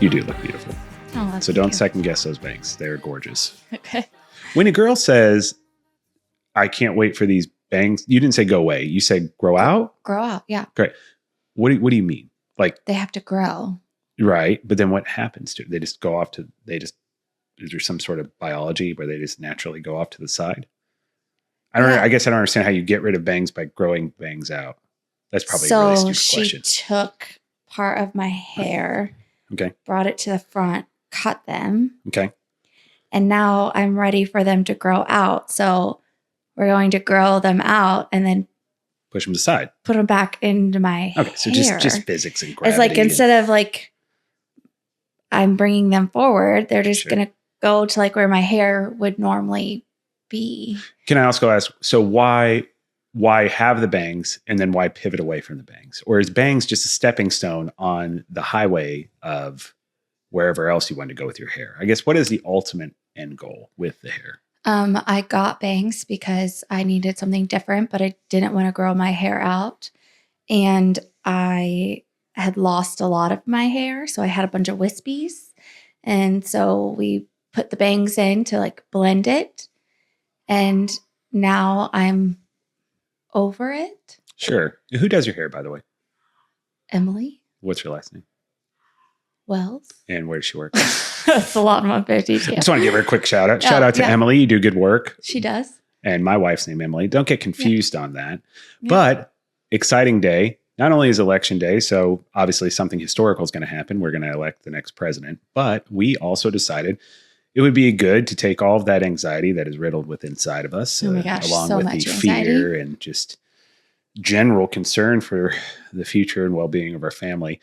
You do look beautiful. Oh, so don't second guess those bangs. They're gorgeous. Okay. When a girl says, I can't wait for these bangs, you didn't say go away. You said grow out? Grow out, yeah. Great. What do you mean? Like they have to grow. Right. But then what happens to it? They just go off to, is there some sort of biology where they just naturally go off to the side? I guess I don't understand how you get rid of bangs by growing bangs out. That's probably a really stupid question. So she took part of my hair, okay, brought it to the front, cut them. Okay. And now I'm ready for them to grow out. So we're going to grow them out and then push them to the side. Put them back into my hair. Okay, so just physics and gravity. It's like instead of like I'm bringing them forward, they're just going to go to like where my hair would normally be. Can I also ask, so why have the bangs and then why pivot away from the bangs? Or is bangs just a stepping stone on the highway of wherever else you want to go with your hair? I guess what is the ultimate end goal with the hair? I got bangs because I needed something different, but I didn't want to grow my hair out. And I had lost a lot of my hair. So I had a bunch of wispies. And so we put the bangs in to like blend it. And now I'm over it. Sure. Who does your hair, by the way? Emily. What's your last name? Wells. And where does she work? That's a lot of detail. I just want to give her a quick shout out. Shout out to Emily. You do good work. She does. And my wife's name, Emily. Don't get confused on that. Yeah. But exciting day. Not only is election day, so obviously something historical is going to happen. We're going to elect the next president. But we also decided it would be good to take all of that anxiety that is riddled with inside of us, along with the fear and just general concern for the future and well-being of our family,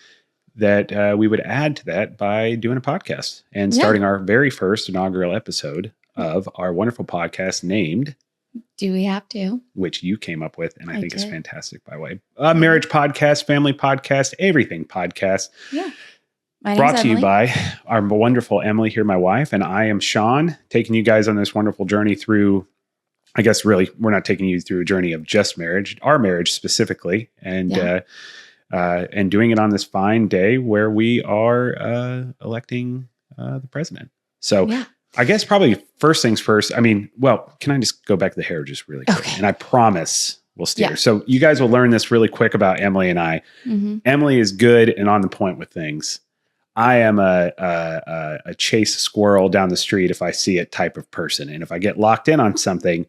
that we would add to that by doing a podcast and starting our very first inaugural episode of our wonderful podcast named Do We Have To? Which you came up with, and I think is fantastic, by the way. Marriage podcast, family podcast, everything podcast. Yeah. Brought to you by our wonderful Emily here, my wife, and I am Sean, taking you guys on this wonderful journey through, I guess really, we're not taking you through a journey of just marriage, our marriage specifically, and doing it on this fine day where we are electing the president. So I guess probably first things first. I mean, well, can I just go back to the hair just really quick? Okay. And I promise we'll steer. Yeah. So you guys will learn this really quick about Emily and I. Mm-hmm. Emily is good and on the point with things. I am a chase squirrel down the street if I see it type of person. And if I get locked in on something,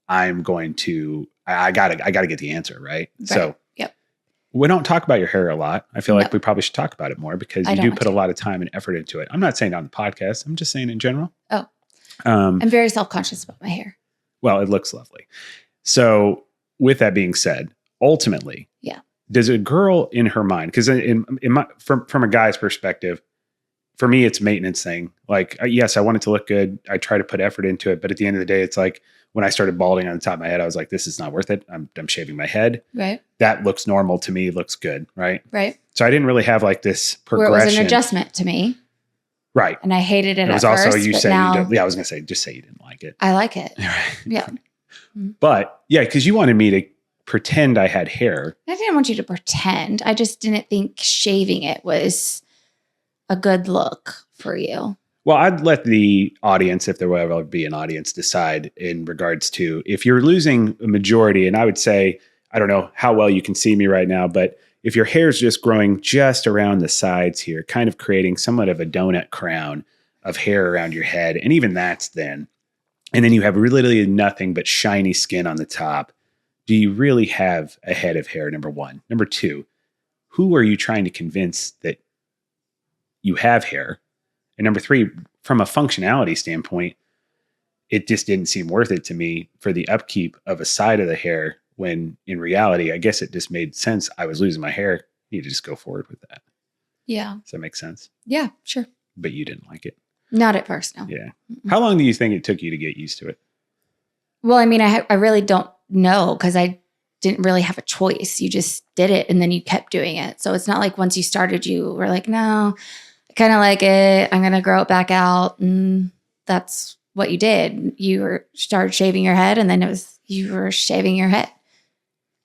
I'm going to, I gotta get the answer, right? So we don't talk about your hair a lot. I feel like we probably should talk about it more because you do put a lot of time and effort into it. I'm not saying on the podcast. I'm just saying in general. Oh, I'm very self-conscious about my hair. Well, it looks lovely. So with that being said, ultimately, does a girl in her mind, because from a guy's perspective, for me, it's a maintenance thing. Like, yes, I want it to look good. I try to put effort into it. But at the end of the day, it's like when I started balding on the top of my head, I was like, this is not worth it. I'm shaving my head. Right. That looks normal to me. Looks good. Right. Right. So I didn't really have like this progression. Where it was an adjustment to me. Right. And I hated it was at also first, you but said now, I was going to say, just say you didn't like it. I like it. Right. Yeah. But because you wanted me to pretend I had hair. I didn't want you to pretend. I just didn't think shaving it was a good look for you. Well, I'd let the audience, if there will ever be an audience, decide in regards to if you're losing a majority. And I would say, I don't know how well you can see me right now, but if your hair is just growing just around the sides here, kind of creating somewhat of a donut crown of hair around your head, and even that's thin, and then you have literally nothing but shiny skin on the top, do you really have a head of hair, number one? Number two, who are you trying to convince that you have hair? And number three, from a functionality standpoint, it just didn't seem worth it to me for the upkeep of a side of the hair when in reality, I guess it just made sense. I was losing my hair. You need to just go forward with that. Yeah. Does that make sense? Yeah, sure. But you didn't like it. Not at first, no. Yeah. Mm-mm. How long do you think it took you to get used to it? Well, I mean, I really don't know because I didn't really have a choice. You just did it and then you kept doing it. So it's not like once you started, you were like, no, I kind of like it. I'm going to grow it back out. And that's what you did. You started shaving your head and then you were shaving your head.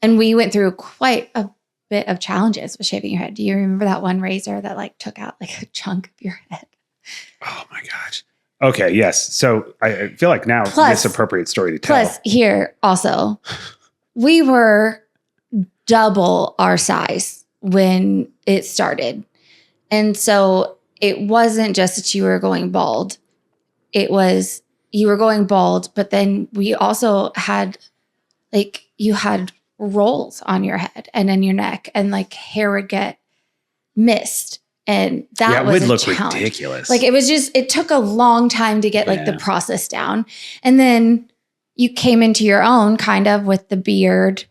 And we went through quite a bit of challenges with shaving your head. Do you remember that one razor that like took out like a chunk of your head? Oh my gosh. Okay. Yes. So I feel like now this appropriate story to tell. Plus here also, we were double our size when it started. And so it wasn't just that you were going bald. It was you were going bald, but then we also had like you had rolls on your head and in your neck, and like hair would get missed. And that was would look challenge. Ridiculous. Like it took a long time to get like the process down. And then you came into your own kind of with the beard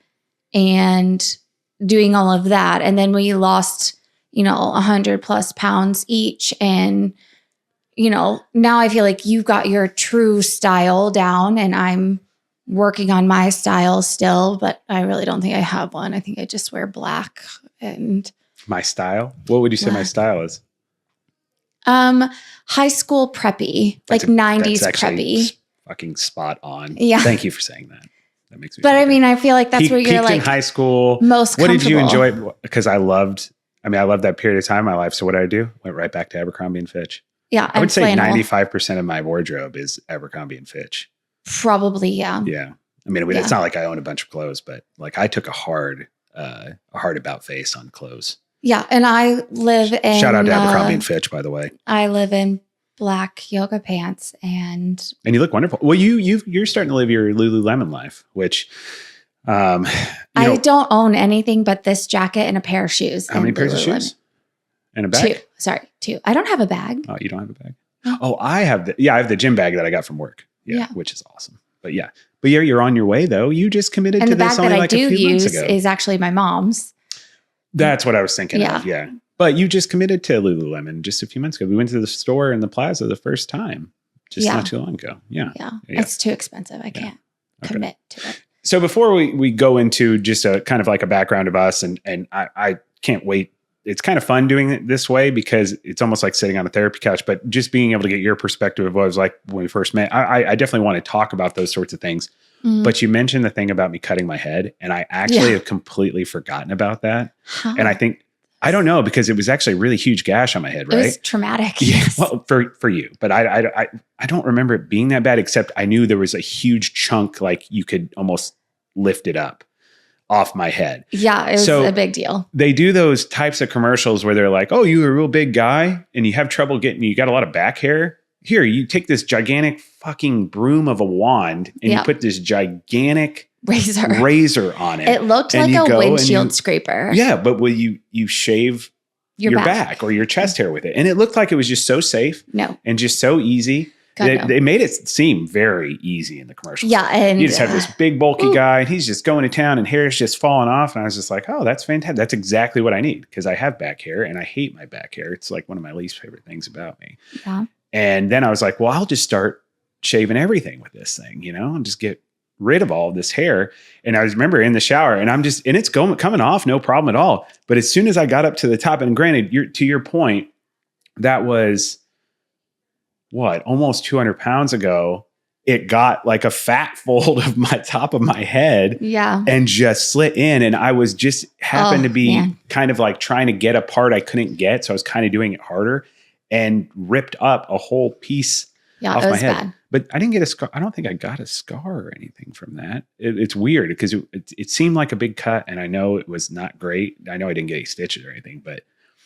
and doing all of that. And then we lost, 100+ pounds each. And, now I feel like you've got your true style down, and I'm working on my style still, but I really don't think I have one. I think I just wear black. And my style? What would you say my style is? High school preppy, like 90s preppy. Fucking spot on. Yeah. Thank you for saying that. That makes me. But I mean, I feel like that's where you're like in high school. Most What did you enjoy? Because I loved that period of time in my life. So what did I do? Went right back to Abercrombie and Fitch. Yeah. I would say 95% of my wardrobe is Abercrombie and Fitch. Probably. Yeah. Yeah. I mean, it's not like I own a bunch of clothes, but like I took a hard about face on clothes. Yeah. And I live in. Shout out to Abercrombie and Fitch, by the way. I live in black yoga pants and you look wonderful. Well, you're starting to live your Lululemon life, which I don't own anything but this jacket and a pair of shoes. How many pairs of shoes? And a bag? Two. I don't have a bag. Oh, you don't have a bag? Oh, I have the gym bag that I got from work. Yeah. Which is awesome. But you're on your way though. You just committed to this only like a few months ago. And the bag that I do use is actually my mom's. That's what I was thinking of. Yeah. But you just committed to Lululemon just a few months ago. We went to the store in the plaza the first time just not too long ago. Yeah. It's too expensive. I can't commit to it. So before we go into just a kind of like a background of us, and I can't wait. It's kind of fun doing it this way because it's almost like sitting on a therapy couch, but just being able to get your perspective of what it was like when we first met. I definitely want to talk about those sorts of things. Mm. But you mentioned the thing about me cutting my head, and I actually have completely forgotten about that. Huh. And I don't know, because it was actually a really huge gash on my head, right? It was traumatic. Yeah, well, for you. But I don't remember it being that bad, except I knew there was a huge chunk, like you could almost lift it up off my head. Yeah, it was a big deal. They do those types of commercials where they're like, oh, you're a real big guy and you have trouble you got a lot of back hair. Here, you take this gigantic fucking broom of a wand and you put this gigantic razor on it. It looked like a windshield scraper. Yeah, but will you shave your back or your chest hair with it? And it looked like it was just so safe. No. And just so easy. They made it seem very easy in the commercials. Yeah. And you just have this big bulky guy and he's just going to town and hair's just falling off. And I was just like, oh, that's fantastic. That's exactly what I need, because I have back hair and I hate my back hair. It's like one of my least favorite things about me. Yeah. And then I was like, well, I'll just start shaving everything with this thing, and just get rid of all of this hair. And I remember in the shower and it's coming off, no problem at all. But as soon as I got up to the top, and granted, to your point, that was almost 200 pounds ago, it got like a fat fold of my top of my head and just slit in. And I was just happened to be kind of like trying to get a part I couldn't get. So I was kind of doing it harder and ripped up a whole piece off my head. Bad. But I didn't get a scar. I don't think I got a scar or anything from that. It's weird because it seemed like a big cut, and I know it was not great. I know I didn't get any stitches or anything, but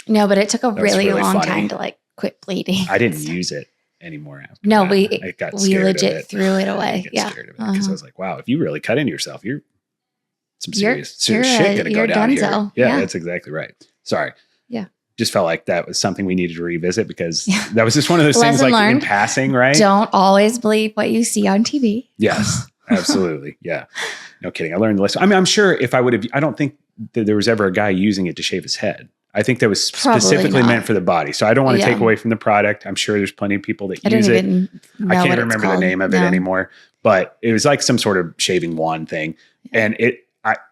no, but it took a really long time to like quit bleeding. I didn't use it anymore after no, that. we legit threw it away. I got scared of it because I was like, wow, if you really cut into yourself, you're some serious shit gonna go down here. Yeah, that's exactly right. Sorry. Yeah. Just felt like that was something we needed to revisit, because that was just one of those things like learned. In passing, right? Don't always believe what you see on TV. Yes, absolutely. Yeah. No kidding. I learned the lesson. I mean, I'm sure if I don't think that there was ever a guy using it to shave his head. I think that was specifically meant for the body. So I don't want to take away from the product. I'm sure there's plenty of people that use it. I can't remember the name of it anymore, but it was like some sort of shaving wand thing. Yeah. And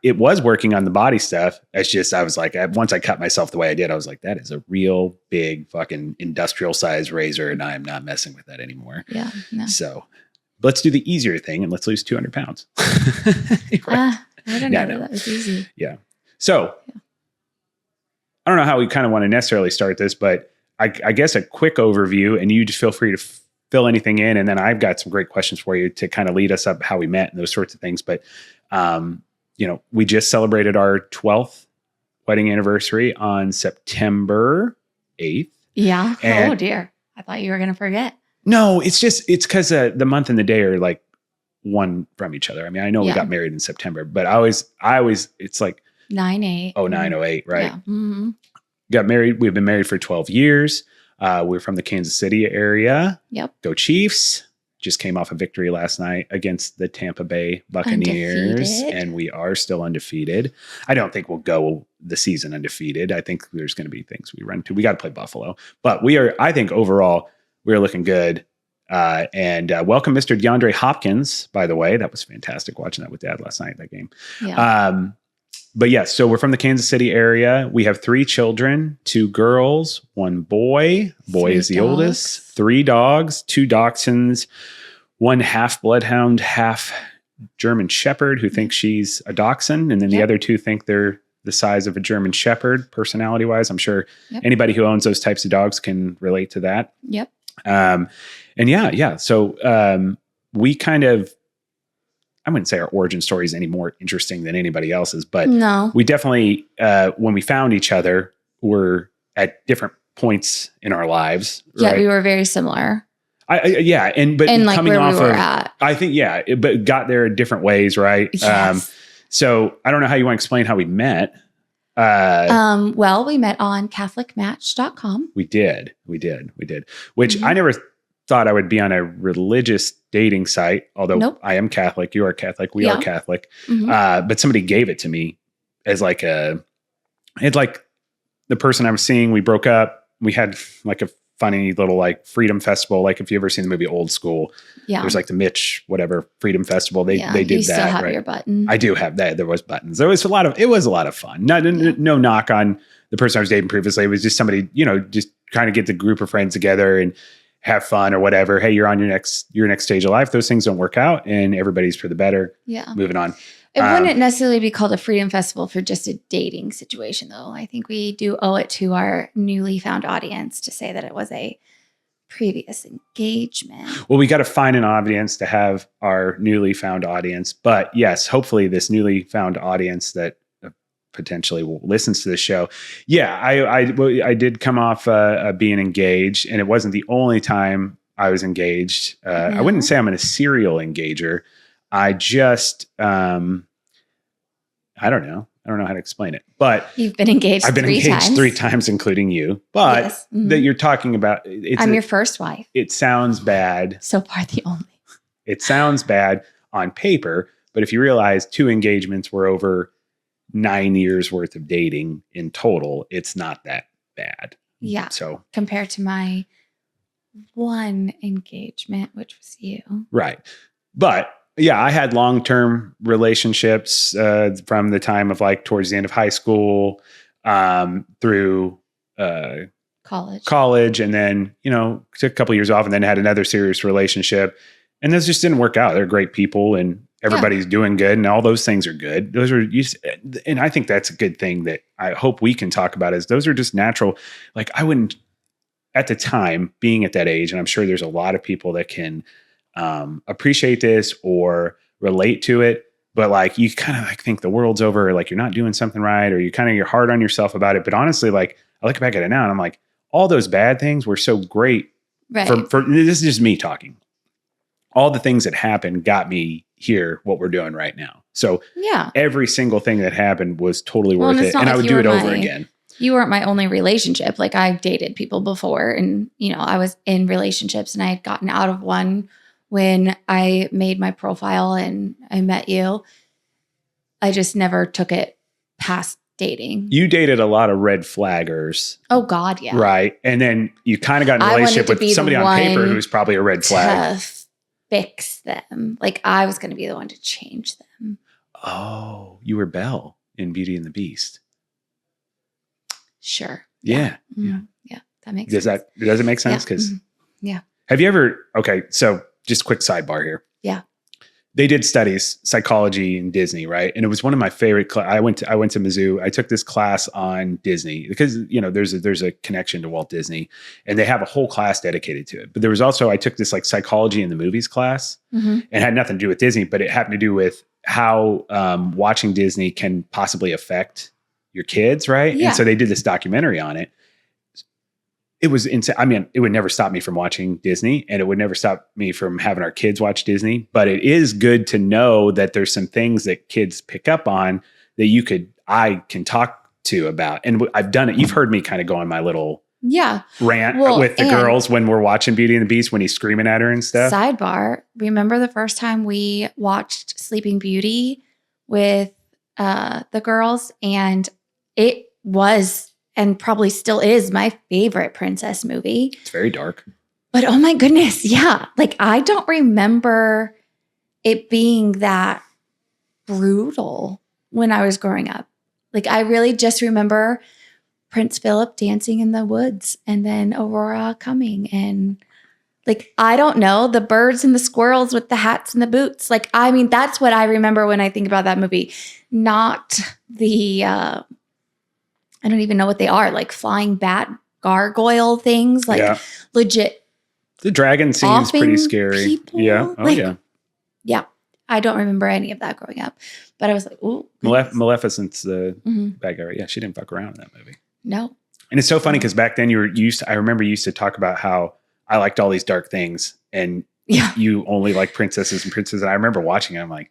it was working on the body stuff. It's just, I was like, once I cut myself the way I did, I was like, that is a real big fucking industrial size razor, and I am not messing with that anymore. Yeah. No. So let's do the easier thing and let's lose 200 pounds. I don't know. That was easy. Yeah. So I don't know how we kind of want to necessarily start this, but I guess a quick overview, and you just feel free to fill anything in. And then I've got some great questions for you to kind of lead us up how we met and those sorts of things. But, we just celebrated our 12th wedding anniversary on September 8th. Yeah. Oh dear. I thought you were going to forget. No, it's because the month and the day are like one from each other. I mean, I know we got married in September, but I always, it's like 9/8. 09/08, right? Yeah. Mm-hmm. Got married. We've been married for 12 years. We're from the Kansas City area. Yep. Go Chiefs. Just came off a victory last night against the Tampa Bay Buccaneers. Undefeated. And we are still undefeated. I don't think we'll go the season undefeated. I think there's going to be things we run into. We got to play Buffalo. But I think overall, we're looking good. And welcome Mr. DeAndre Hopkins, by the way. That was fantastic watching that with Dad last night, that game. Yeah. But yes, so we're from the Kansas City area. We have 3 children, 2 girls, 1 boy. Boy is the oldest. 3 dogs, 2 dachshunds, 1 half bloodhound, half German shepherd who thinks she's a dachshund. And then the other 2 think they're the size of a German shepherd, personality-wise. I'm sure anybody who owns those types of dogs can relate to that. Yep. And yeah. So we kind of, I wouldn't say our origin story is any more interesting than anybody else's, but we definitely, when we found each other, were at different points in our lives. Yeah, right? we were very similar. But like coming where off we were of, at. I think, but got there in different ways, right? Yes. So I don't know how you want to explain how we met. Well, we met on CatholicMatch.com. We did, which I never thought I would be on a religious dating site, although I am Catholic, you are Catholic, we are Catholic. Mm-hmm. But somebody gave it to me as like the person I was seeing, we broke up. We had like a funny little like freedom festival. Like if you ever seen the movie Old School, there's like the Mitch, whatever freedom festival. They did you that. Still have your button. I do have that. There was buttons. It was a lot of fun. No knock on the person I was dating previously. It was just somebody, just kind of get the group of friends together and have fun or whatever. Hey, you're on your next stage of life. Those things don't work out and everybody's for the better. Yeah. Moving on. It wouldn't necessarily be called a freedom festival for just a dating situation though. I think we do owe it to our newly found audience to say that it was a previous engagement. Well, we got to find an audience to have our newly found audience. But yes, hopefully this newly found audience that potentially listens to the show. Yeah, I did come off being engaged, and it wasn't the only time I was engaged. I wouldn't say I'm a serial engager. I just, I don't know. I don't know how to explain it, but you've been engaged. I've been engaged 3 times, including you, but that you're talking about. I'm your first wife. It sounds bad. So far, the only. It sounds bad on paper, but if you realize 2 engagements were over 9 years worth of dating in total, it's not that bad. Yeah. So compared to my 1 engagement, which was you. Right. But yeah, I had long-term relationships from the time of like towards the end of high school through college. And then, took a couple of years off and then had another serious relationship. And those just didn't work out. They're great people and everybody's doing good and all those things are good. Those are, and I think that's a good thing that I hope we can talk about is those are just natural. Like I wouldn't, at the time being at that age, and I'm sure there's a lot of people that can appreciate this or relate to it, but like you kind of like think the world's over, or like you're not doing something right, or you're hard on yourself about it. But honestly, like I look back at it now and I'm like, all those bad things were so great. Right. For this is just me talking. All the things that happened got me here, what we're doing right now. So every single thing that happened was totally worth it. And I would do it over again. You weren't my only relationship. Like I've dated people before and, I was in relationships and I had gotten out of one when I made my profile and I met you. I just never took it past dating. You dated a lot of red flaggers. Oh God, yeah. Right. And then you kind of got in a relationship with somebody on paper who's probably a red flag. Fix them. Like I was going to be the one to change them. Oh, you were Belle in Beauty and the Beast. Sure. Yeah. Yeah. Yeah. That makes sense. Does it make sense? Because yeah. Have you ever, okay, so just quick sidebar here. Yeah. they did studies, psychology in Disney, right? And it was one of my favorite. I went to Mizzou. I took this class on Disney because there's a connection to Walt Disney, and they have a whole class dedicated to it. But there was also I took this like psychology in the movies class, and had nothing to do with Disney, but it happened to do with how watching Disney can possibly affect your kids, right? Yeah. And so they did this documentary on it. It was insane. I mean, it would never stop me from watching Disney, and it would never stop me from having our kids watch Disney. But it is good to know that there's some things that kids pick up on that I can talk to about. And I've done it. You've heard me kind of go on my little rant with the girls when we're watching Beauty and the Beast, when he's screaming at her and stuff. Sidebar. Remember the first time we watched Sleeping Beauty with the girls, and it was and probably still is my favorite princess movie. It's very dark. But oh my goodness, yeah. Like I don't remember it being that brutal when I was growing up. Like I really just remember Prince Philip dancing in the woods and then Aurora coming and like, I don't know, the birds and the squirrels with the hats and the boots. Like, I mean, that's what I remember when I think about that movie. Not the, I don't even know what they are, like flying bat gargoyle things, like legit. The dragon seems pretty scary. People. Yeah. Oh, yeah. Yeah. I don't remember any of that growing up, but I was like, ooh. Maleficent's the bad guy, right? Yeah, she didn't fuck around in that movie. No. And it's so funny because back then I remember you used to talk about how I liked all these dark things and you only like princesses and princes. And I remember watching it. I'm like,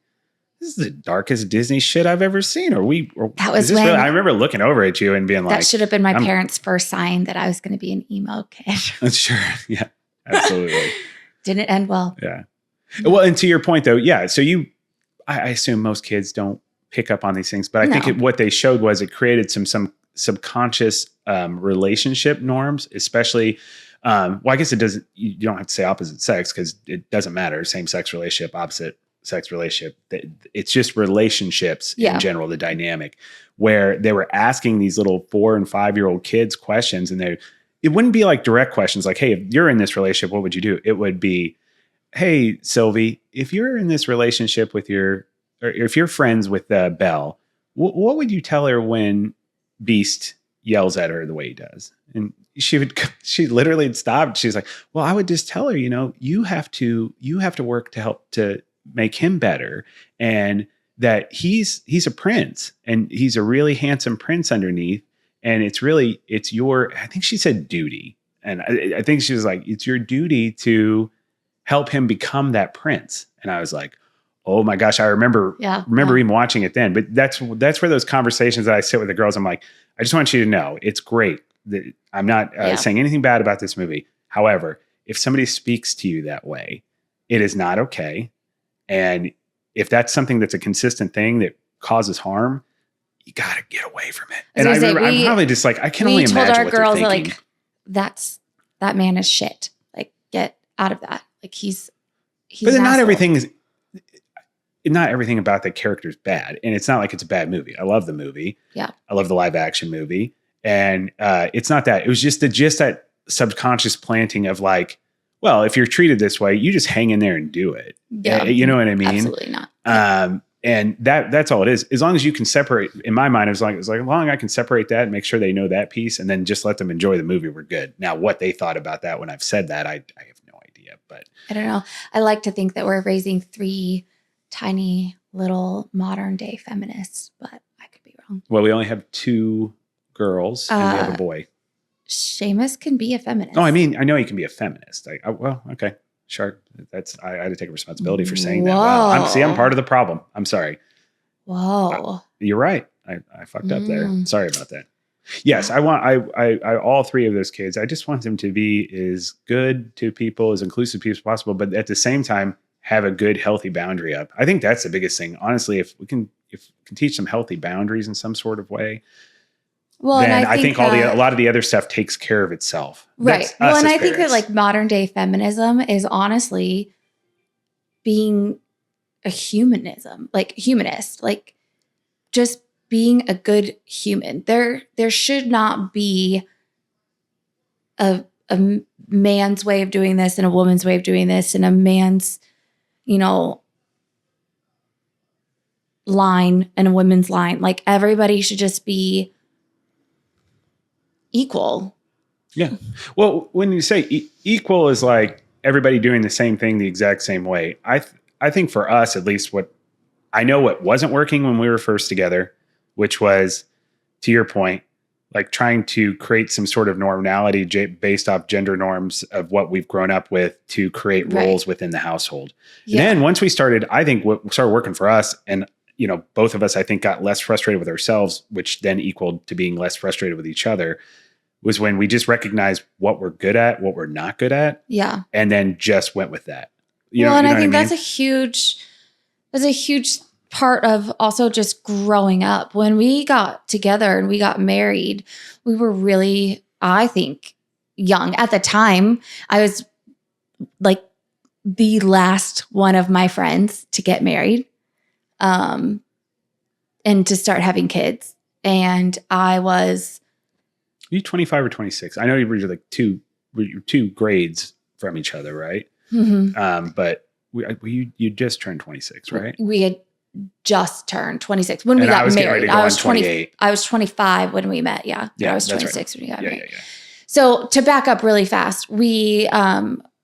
this is the darkest Disney shit I've ever seen. That was when I remember looking over at you and being like, that should have been my parents' first sign that I was going to be an emo kid. Sure. Yeah, absolutely. Didn't end well. Yeah. Well, and to your point though, yeah. So I assume most kids don't pick up on these things, but I think what they showed was it created some subconscious relationship norms, especially. Well, I guess it doesn't. You don't have to say opposite sex because it doesn't matter. Same sex relationship, opposite sex relationship. It's just relationships in general. The dynamic where they were asking these little 4 and 5-year-old kids questions, and it wouldn't be like direct questions like, "Hey, if you're in this relationship, what would you do?" It would be, "Hey, Sylvie, if you're in this relationship with or if you're friends with Belle, what would you tell her when Beast yells at her the way he does?" And she literally stopped. She's like, "Well, I would just tell her, you have to work to help to make him better. And that he's a prince and he's a really handsome prince underneath. And it's your," I think she said duty. And I think she was like, "It's your duty to help him become that prince." And I was like, oh my gosh, I remember even watching it then. But that's where those conversations that I sit with the girls, I'm like, I just want you to know, it's great. I'm not saying anything bad about this movie. However, if somebody speaks to you that way, it is not okay. And if that's something that's a consistent thing that causes harm, you got to get away from it. And I'm probably just like, I can only imagine what they're thinking. We told our girls, like, that man is shit. Like, get out of that. Like, he's but not everything about the character is bad. And it's not like it's a bad movie. I love the movie. Yeah. I love the live action movie. And it's not that. It was just that subconscious planting of like, well, if you're treated this way, you just hang in there and do it. Yeah. You know what I mean? Absolutely not. And that's all it is. As long as you can separate, in my mind, as long as I can separate that and make sure they know that piece and then just let them enjoy the movie, we're good. Now, what they thought about that when I've said that, I have no idea. But I don't know. I like to think that we're raising 3 tiny little modern day feminists, but I could be wrong. Well, we only have 2 girls and we have a boy. Seamus can be a feminist. Oh, I know he can be a feminist. Well, okay, sure. I had to take responsibility for saying that. Wow. I'm part of the problem. I'm sorry. Whoa. You're right. I fucked up there. Sorry about that. Yes, I all 3 of those kids, I just want them to be as good to people, as inclusive people as possible, but at the same time, have a good, healthy boundary up. I think that's the biggest thing. Honestly, if we can teach them healthy boundaries in some sort of way, well, then I think a lot of the other stuff takes care of itself. Right. Well, and I think that like modern day feminism is honestly being a humanist, like just being a good human. There should not be a man's way of doing this and a woman's way of doing this and a man's, line and a women's line. Like everybody should just be equal. Yeah. Well, when you say equal is like everybody doing the same thing the exact same way. I think for us, at least what wasn't working when we were first together, which was, to your point, like trying to create some sort of normality based off gender norms of what we've grown up with to create roles within the household. Yeah. And then once we started, I think what started working for us, and both of us, I think, got less frustrated with ourselves, which then equaled to being less frustrated with each other, was when we just recognized what we're good at, what we're not good at. Yeah. And then just went with that. And I think that's a huge part of also just growing up. When we got together and we got married, we were really, I think, young. At the time, I was like the last one of my friends to get married and to start having kids. And I was... Are you 25 or 26? I know you were like two grades from each other, right? Mm-hmm. But you just turned 26, right? We had just turned 26 when we got married. I was 28. I was 25 when we met. Yeah. I was 26 when we got married. Yeah. So to back up really fast, we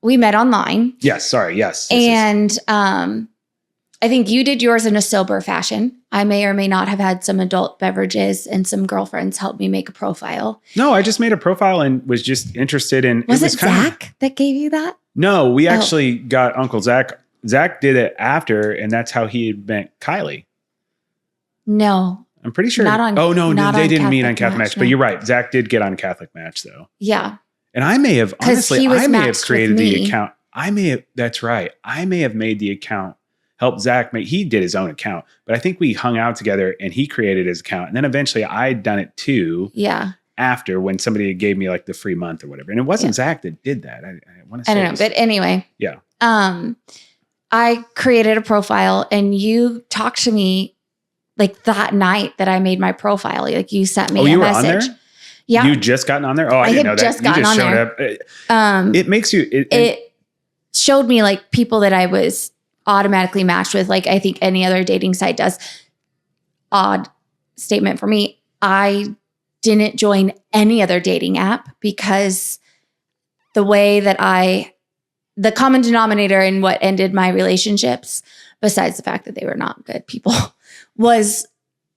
met online. Yes. Sorry. Yes. And I think you did yours in a sober fashion. I may or may not have had some adult beverages and some girlfriends help me make a profile. No, I just made a profile and was just interested in. Was it Zach that gave you that? No, we actually got Uncle Zach. Zach did it after, and that's how he had met Kylie. No. I'm pretty sure. They didn't meet on Catholic Match. No. But you're right. Zach did get on Catholic Match, though. Yeah. And I may have, honestly, created the account. That's right. I may have made the account. Helped Zach he did his own account, but I think we hung out together and he created his account. And then eventually I'd done it too. Yeah. After, when somebody gave me like the free month or whatever. And it wasn't Zach that did that. I want to say. I don't know. But anyway. Yeah. I created a profile and you talked to me like that night that I made my profile. Like you sent me a message. On there? Yeah. You just gotten on there? Oh, I didn't know that. You just showed up. It makes you. It showed me like people that I was automatically matched with, like I think any other dating site does. Odd statement for me. I didn't join any other dating app because the way that the common denominator in what ended my relationships, besides the fact that they were not good people, was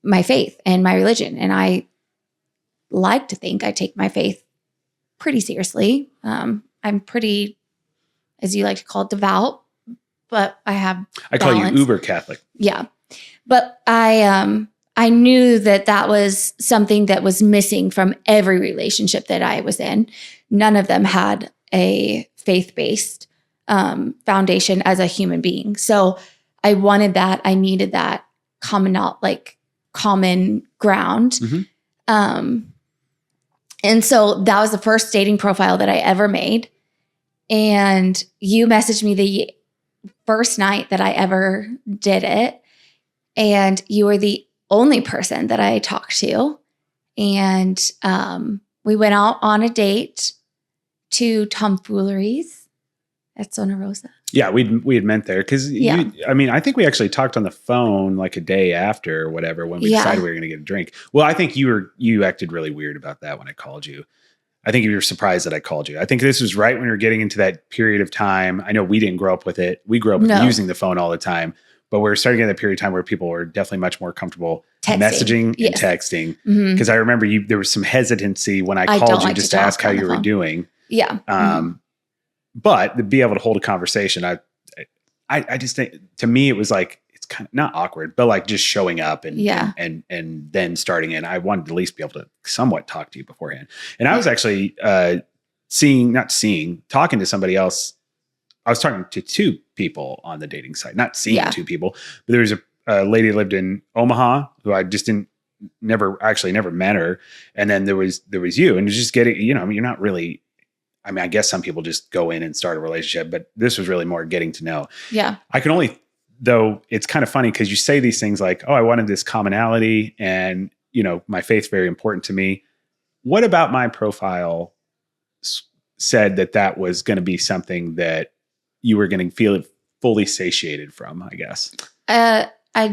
my faith and my religion. And I like to think I take my faith pretty seriously. I'm pretty, as you like to call it, devout. But I call you uber Catholic. Yeah. But I knew that was something that was missing from every relationship that I was in. None of them had a faith-based foundation as a human being. So I wanted that. I needed that common ground. Mm-hmm. And so that was the first dating profile that I ever made. And you messaged me the first night that I ever did it. And you were the only person that I talked to. And we went out on a date to Tomfooleries at Zona Rosa. Yeah, we had met there because I think we actually talked on the phone like a day after or whatever when we decided we were going to get a drink. Well, I think you acted really weird about that when I called you. I think you were surprised that I called you. I think this was right when we were getting into that period of time. I know we didn't grow up with it. We grew up using the phone all the time, but we're starting to get that period of time where people were definitely much more comfortable messaging and texting. Because I remember there was some hesitancy when I called you just to ask how you were doing. Yeah. But to be able to hold a conversation, I just think, to me, it was like, it's kind of not awkward, but like just showing up and then starting in. I wanted to at least be able to somewhat talk to you beforehand. And I was actually talking to somebody else. I was talking to two people on the dating site, not seeing two people, but there was a lady who lived in Omaha who I just never met her. And then there was you, and it was just getting, you're not really, I guess some people just go in and start a relationship, but this was really more getting to know. Yeah. I can only, though it's kind of funny because you say these things like, oh, I wanted this commonality and, my faith's very important to me. What about my profile said that was going to be something that you were going to feel fully satiated from, I guess? I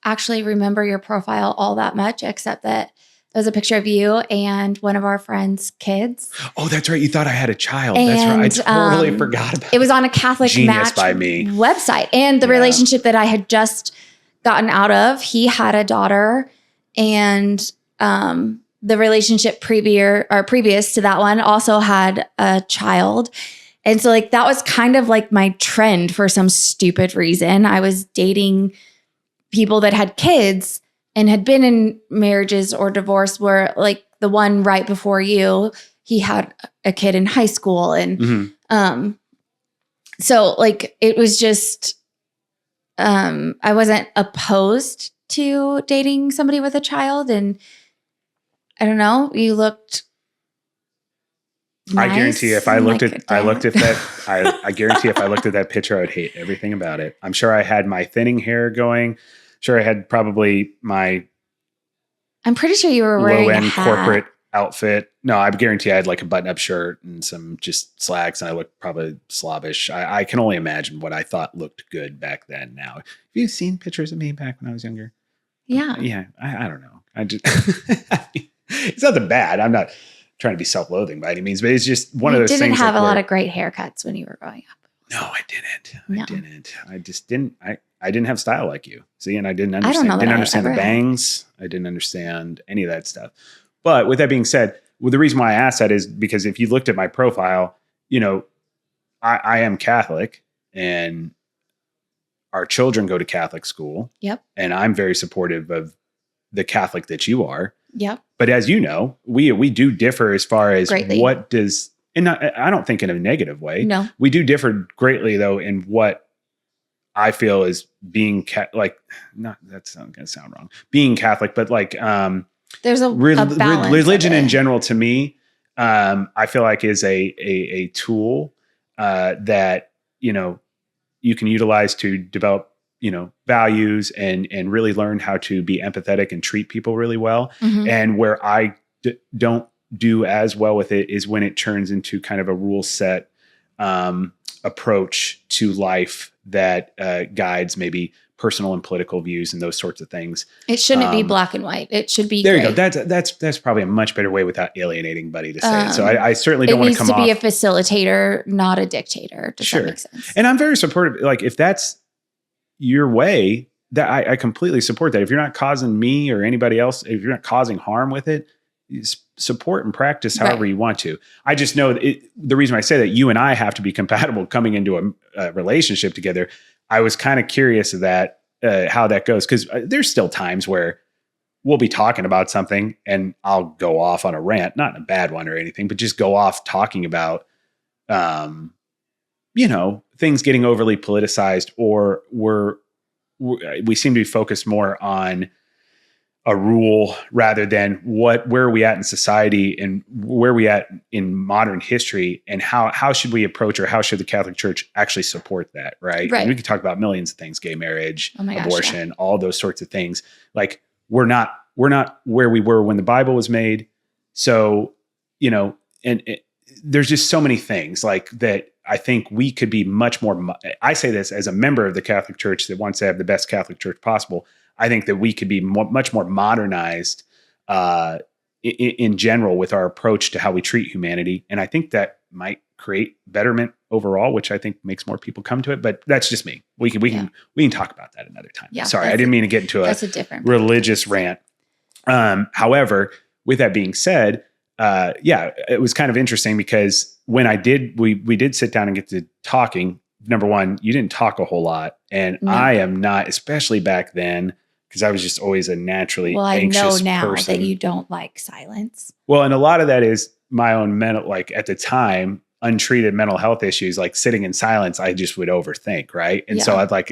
actually remember your profile all that much, except that it was a picture of you and one of our friends' kids. Oh, that's right. You thought I had a child. That's right. I totally forgot about it. It was on a Catholic Genius Match by me. website. And the relationship that I had just gotten out of, he had a daughter, and the relationship previous to that one also had a child. And so like that was kind of like my trend for some stupid reason. I was dating people that had kids and had been in marriages or divorce, where like the one right before you, he had a kid in high school. And so like it was just, I wasn't opposed to dating somebody with a child. And I don't know, you looked nice. I guarantee if I looked at that picture, I would hate everything about it. I'm sure I had my thinning hair going. Sure, I had probably my I'm pretty sure you were wearing low-end corporate outfit. No, I guarantee I had like a button-up shirt and some just slacks, and I looked probably Slavish. I can only imagine what I thought looked good back then. Now, have you seen pictures of me back when I was younger? Yeah. Yeah, I don't know. I just it's nothing bad. I'm not trying to be self-loathing by any means, but it's just one of those things. You didn't have a lot of great haircuts when you were growing up. No, I didn't. I just didn't. I didn't have style like you. See, and I didn't understand. I didn't understand the bangs. I didn't understand any of that stuff. But with that being said, the reason why I asked that is because if you looked at my profile, you know, I am Catholic, and our children go to Catholic school. Yep. And I'm very supportive of the Catholic that you are. Yep. But as you know, we do differ as far as greatly. What does, and I don't think in a negative way. No. We do differ greatly though in what I feel is being that's going to sound wrong. Being Catholic, but like there's a balance religion in general to me, I feel like is a tool that, you know, you can utilize to develop, you know, values and really learn how to be empathetic and treat people really well. Mm-hmm. And where I don't do as well with it is when it turns into kind of a rule set approach to life that guides maybe personal and political views and those sorts of things. It shouldn't be black and white. It should be there gray. You go. That's probably a much better way without alienating Buddy to say it. So I certainly don't want to come off. It needs to be a facilitator, not a dictator. Does that make sense? And I'm very supportive. Like if that's your way, that I completely support that. If you're not causing me or anybody else, if you're not causing harm with it, support and practice however you want to. I just know the reason I say that you and I have to be compatible coming into a relationship together. I was kind of curious of that, how that goes. Cause there's still times where we'll be talking about something and I'll go off on a rant, not in a bad one or anything, but just go off talking about, you know, things getting overly politicized, or we seem to be focused more on a rule rather than where are we at in society and where are we at in modern history, and how should we approach, or how should the Catholic Church actually support that? Right. And we can talk about millions of things, gay marriage, abortion, all those sorts of things. Like we're not where we were when the Bible was made. So, you know, and there's just so many things like that. I think we could be much more, I say this as a member of the Catholic Church that wants to have the best Catholic Church possible. I think that we could be much more modernized in general with our approach to how we treat humanity. And I think that might create betterment overall, which I think makes more people come to it. But that's just me. We can talk about that another time. Yeah, sorry, I didn't mean to get into a different religious rant. However, with that being said, it was kind of interesting because when we did sit down and get to talking. Number one, you didn't talk a whole lot, and I am not, especially back then, because I was just always a naturally anxious person. Well, I know now that you don't like silence. Well, and a lot of that is my own mental, like at the time, untreated mental health issues, like sitting in silence, I just would overthink, right? And so I'd like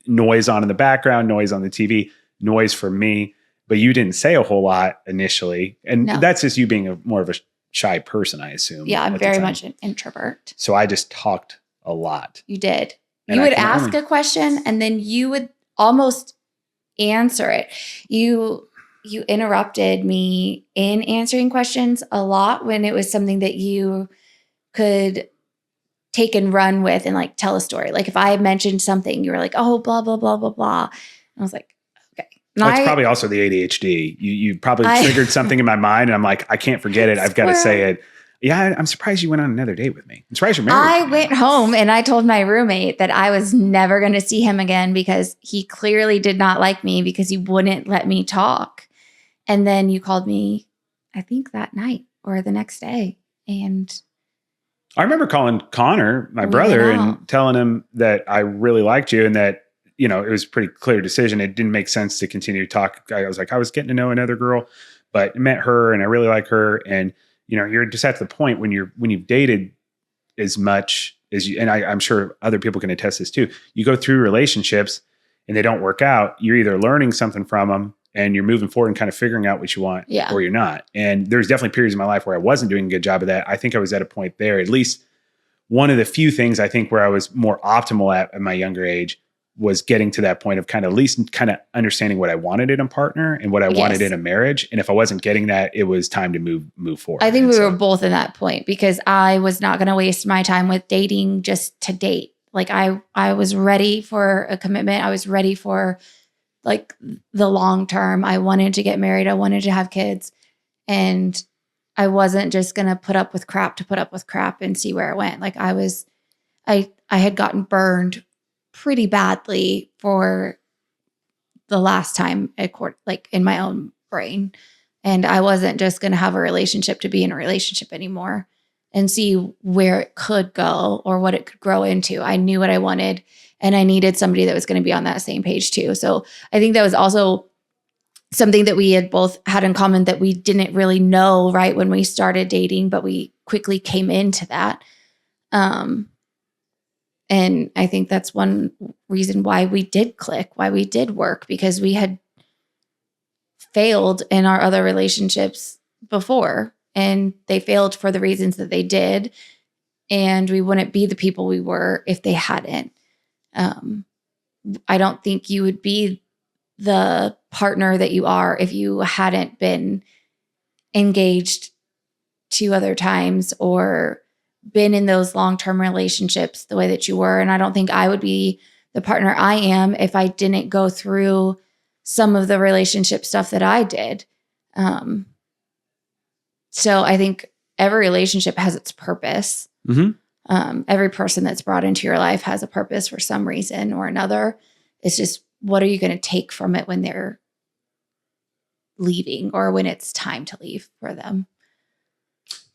noise on in the background, noise on the TV, noise for me, but you didn't say a whole lot initially. And that's just you being more of a shy person, I assume. Yeah, I'm very much an introvert. So I just talked a lot. You did. You would ask a question and then you would almost answer it. You interrupted me in answering questions a lot when it was something that you could take and run with and like tell a story. Like if I mentioned something, you were like, oh, blah, blah, blah, blah, blah. And I was like, okay. Oh, it's probably also the ADHD. You probably triggered something in my mind, and I'm like, I can't forget it. I've got to say it. Yeah, I'm surprised you went on another date with me. I'm surprised you're married. I went home and I told my roommate that I was never going to see him again because he clearly did not like me because he wouldn't let me talk. And then you called me, I think that night or the next day. And I remember calling Connor, my brother, and telling him that I really liked you and that, it was a pretty clear decision. It didn't make sense to continue to talk. I was like, I was getting to know another girl, but met her and I really like her. And, you're just at the point when you've dated as much as you, and I'm sure other people can attest this too. You go through relationships and they don't work out. You're either learning something from them and you're moving forward and kind of figuring out what you want or you're not. And there's definitely periods in my life where I wasn't doing a good job of that. I think I was at a point there, at least one of the few things I think where I was more optimal at my younger age was getting to that point of kind of at least kind of understanding what I wanted in a partner and what I wanted in a marriage. And if I wasn't getting that, it was time to move forward. I think we were both in that point because I was not going to waste my time with dating just to date. Like I was ready for a commitment. I was ready for like the long term. I wanted to get married. I wanted to have kids. And I wasn't just going to put up with crap to put up with crap and see where it went. Like I had gotten burned pretty badly for the last time like in my own brain. And I wasn't just going to have a relationship to be in a relationship anymore and see where it could go or what it could grow into. I knew what I wanted and I needed somebody that was going to be on that same page too. So I think that was also something that we had both had in common that we didn't really know right when we started dating, but we quickly came into that. And I think that's one reason why we did click, why we did work, because we had failed in our other relationships before and they failed for the reasons that they did. And we wouldn't be the people we were if they hadn't. I don't think you would be the partner that you are if you hadn't been engaged 2 other times or been in those long-term relationships the way that you were. And I don't think I would be the partner I am if I didn't go through some of the relationship stuff that I did. So I think every relationship has its purpose. Every person that's brought into your life has a purpose for some reason or another. It's just, what are you going to take from it when they're leaving or when it's time to leave for them?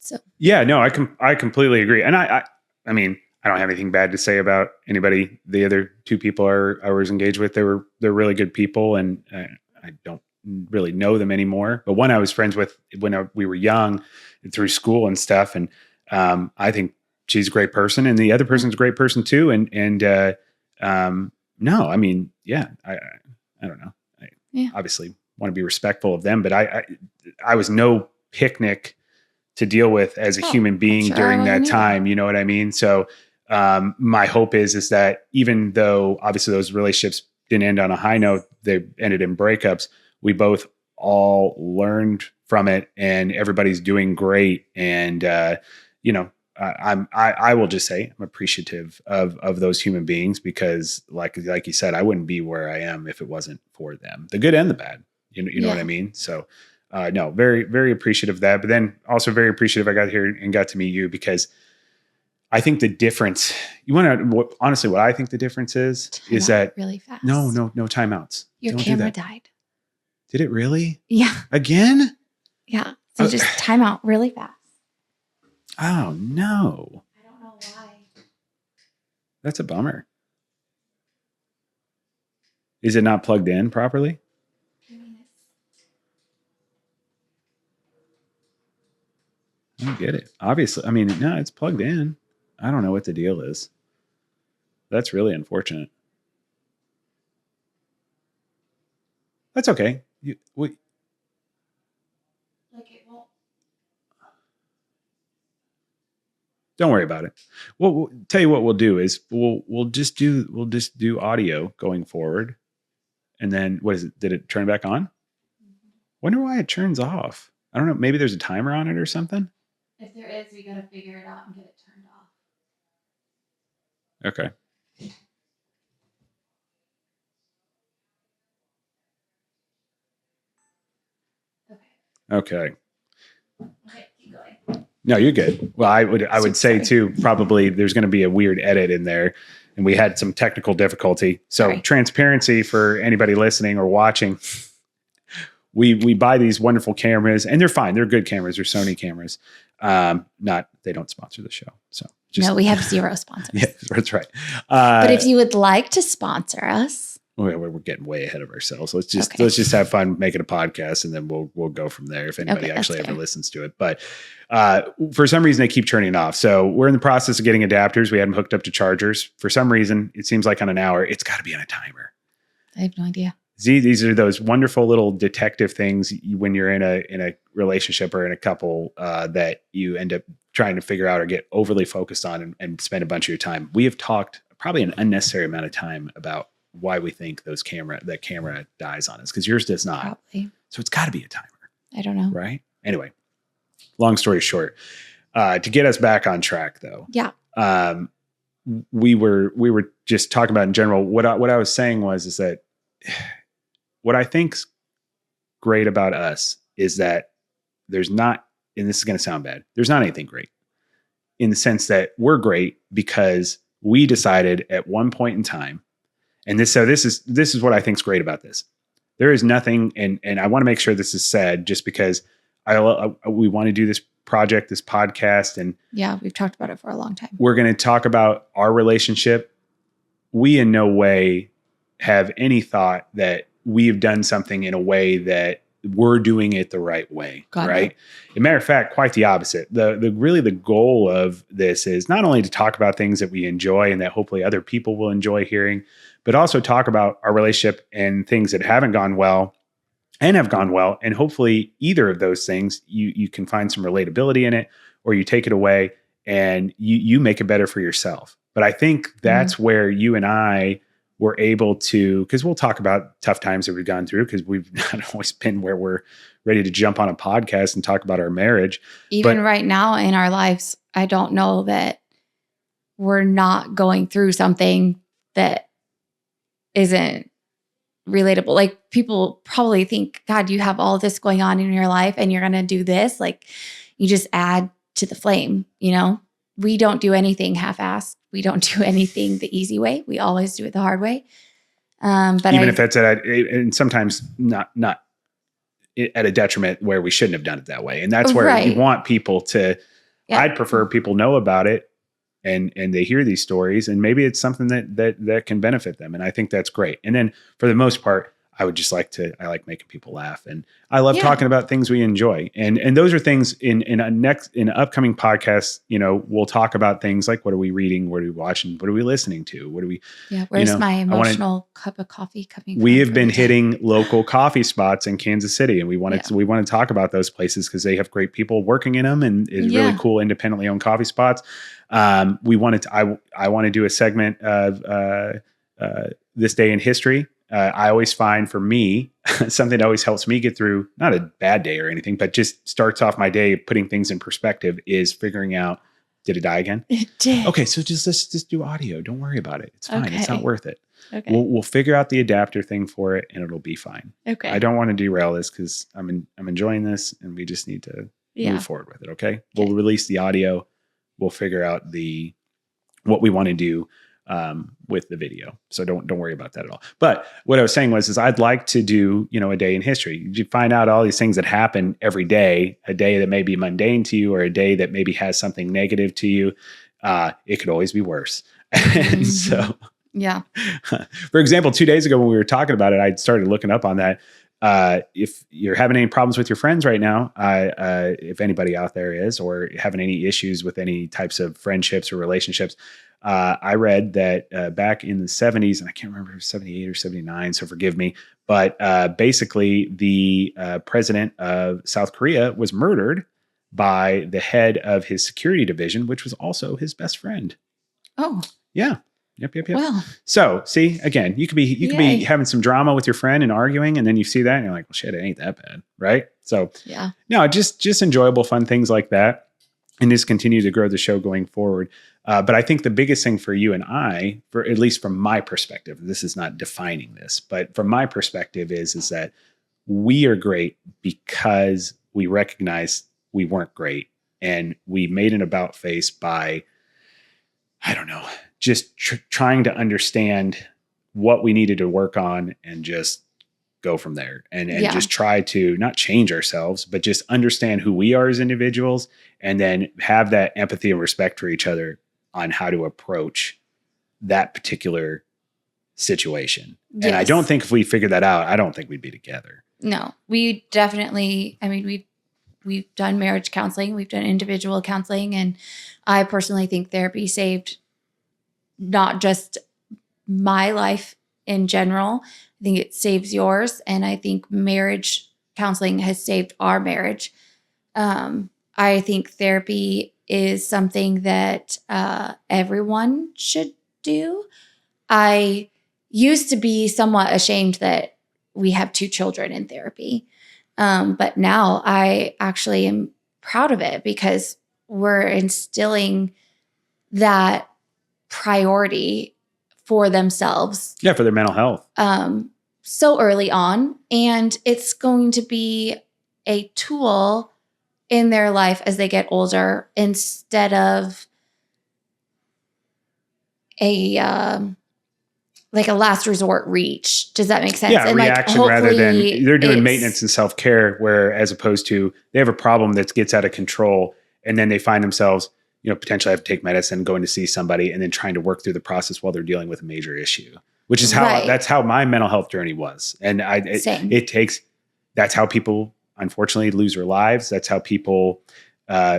So yeah, no, I completely agree. And I mean, I don't have anything bad to say about anybody. The other two people I was engaged with, they're really good people, and I don't really know them anymore. But one I was friends with when we were young and through school and stuff. And I think she's a great person, and the other person's a great person too. And no, I mean, yeah, I don't know. I obviously want to be respectful of them, but I was no picnic to deal with as a human being during that time. You know what I mean? So my hope is that even though obviously those relationships didn't end on a high note, they ended in breakups. We both all learned from it, and everybody's doing great. And I will just say I'm appreciative of those human beings because, like you said, I wouldn't be where I am if it wasn't for them, the good and the bad. You know what I mean? So. No, very, very appreciative of that. But then also very appreciative I got here and got to meet you because I think the difference, honestly, what I think the difference is that really fast. No timeouts. Your Don't camera died. Did it really? Yeah. Again? Yeah. So just time out really fast. Oh no. I don't know why. That's a bummer. Is it not plugged in properly? I don't get it. Obviously, I mean, no, it's plugged in. I don't know what the deal is. That's really unfortunate. That's okay. It won't. Don't worry about it. We'll tell you what we'll do is we'll just do audio going forward, and then what is it? Did it turn back on? Wonder why it turns off. I don't know. Maybe there's a timer on it or something. If there is, we got to figure it out and get it turned off. Okay. Okay. Okay, keep going. No, you're good. Well, I would say too, probably there's going to be a weird edit in there, and we had some technical difficulty. So transparency for anybody listening or watching. We buy these wonderful cameras, and they're fine. They're good cameras. They're Sony cameras. They don't sponsor the show. So no, we have 0 sponsors. Yeah, that's right. But if you would like to sponsor us, we're getting way ahead of ourselves. Let's just have fun making a podcast, and then we'll go from there if anybody actually ever listens to it. But for some reason, they keep turning off. So we're in the process of getting adapters. We had them hooked up to chargers. For some reason, it seems like on an hour, it's got to be on a timer. I have no idea. These are those wonderful little detective things when you're in a relationship or in a couple that you end up trying to figure out or get overly focused on and spend a bunch of your time. We have talked probably an unnecessary amount of time about why we think that camera dies on us, because yours does not. Probably. So it's got to be a timer. I don't know. Right? Anyway, long story short, to get us back on track though. Yeah. We were just talking about in general. What I was saying is that what I think's great about us is that there's not, and this is going to sound bad, there's not anything great, in the sense that we're great because we decided at one point in time, and this is what I think's great about this. There is nothing, and I want to make sure this is said, just because we want to do this project, this podcast, and yeah, we've talked about it for a long time. We're going to talk about our relationship. We in no way have any thought that we have done something in a way that we're doing it the right way. Right. As a matter of fact, quite the opposite. The goal of this is not only to talk about things that we enjoy and that hopefully other people will enjoy hearing, but also talk about our relationship and things that haven't gone well and have gone well. And hopefully either of those things, you can find some relatability in it, or you take it away and you make it better for yourself. But I think that's where you and I were able to, because we'll talk about tough times that we've gone through, because we've not always been where we're ready to jump on a podcast and talk about our marriage. Even right now in our lives, I don't know that we're not going through something that isn't relatable. Like, people probably think, God, you have all this going on in your life and you're going to do this. Like, you just add to the flame, We don't do anything half-assed. We don't do anything the easy way. We always do it the hard way. But even if that's and sometimes not at a detriment where we shouldn't have done it that way. And that's where you want people to, I'd prefer people know about it and they hear these stories, and maybe it's something that can benefit them. And I think that's great. And then for the most part, I like making people laugh, and I love talking about things we enjoy. And those are things in an upcoming podcast, we'll talk about things like, what are we reading? What are we watching? What are we listening to? What are we, where's my emotional cup of coffee coming from? We have been hitting local coffee spots in Kansas City, and we want to talk about those places because they have great people working in them, and it's really cool independently owned coffee spots. I want to do a segment of this day in history. I always find, for me, something that always helps me get through, not a bad day or anything, but just starts off my day putting things in perspective, is figuring out, did it die again? It did. Okay, so let's just do audio. Don't worry about it. It's fine. Okay. It's not worth it. Okay. We'll figure out the adapter thing for it, and it'll be fine. Okay. I don't want to derail this because I'm enjoying this, and we just need to move forward with it. Okay. We'll release the audio. We'll figure out what we want to do with the video. So don't worry about that at all. But what I was saying is I'd like to do, a day in history. You find out all these things that happen every day, a day that may be mundane to you, or a day that maybe has something negative to you. It could always be worse. And so, for example, 2 days ago when we were talking about it, I started looking up on that. If you're having any problems with your friends right now, if anybody out there is, or having any issues with any types of friendships or relationships, I read that back in the 70s, and I can't remember if it was 78 or 79, so forgive me, but basically the president of South Korea was murdered by the head of his security division, which was also his best friend. Oh. Yeah. Yep. Well, so see, again, you could be having some drama with your friend and arguing, and then you see that and you're like, well, shit, it ain't that bad. Right. So no, just enjoyable, fun things like that, and just continue to grow the show going forward. But I think the biggest thing for you and I, for at least from my perspective, this is not defining this, but from my perspective is that we are great because we recognized we weren't great. And we made an about face by, I don't know, just trying to understand what we needed to work on and just go from there and just try to not change ourselves, but just understand who we are as individuals and then have that empathy and respect for each other on how to approach that particular situation. Yes. And I don't think if we figured that out, I don't think we'd be together. No, we definitely, I mean, we've done marriage counseling, we've done individual counseling, and I personally think therapy saved not just my life in general. I think it saves yours. And I think marriage counseling has saved our marriage. I think therapy is something that everyone should do. I used to be somewhat ashamed that we have 2 children in therapy. But now I actually am proud of it because we're instilling that priority for themselves. Yeah, for their mental health. So early on. And it's going to be a tool in their life as they get older instead of a last resort reach. Does that make sense? Yeah, and reaction rather than they're doing maintenance and self-care, where as opposed to they have a problem that gets out of control and then they find themselves, potentially have to take medicine, going to see somebody and then trying to work through the process while they're dealing with a major issue, which is that's how my mental health journey was. And that's how people unfortunately lose their lives. That's how people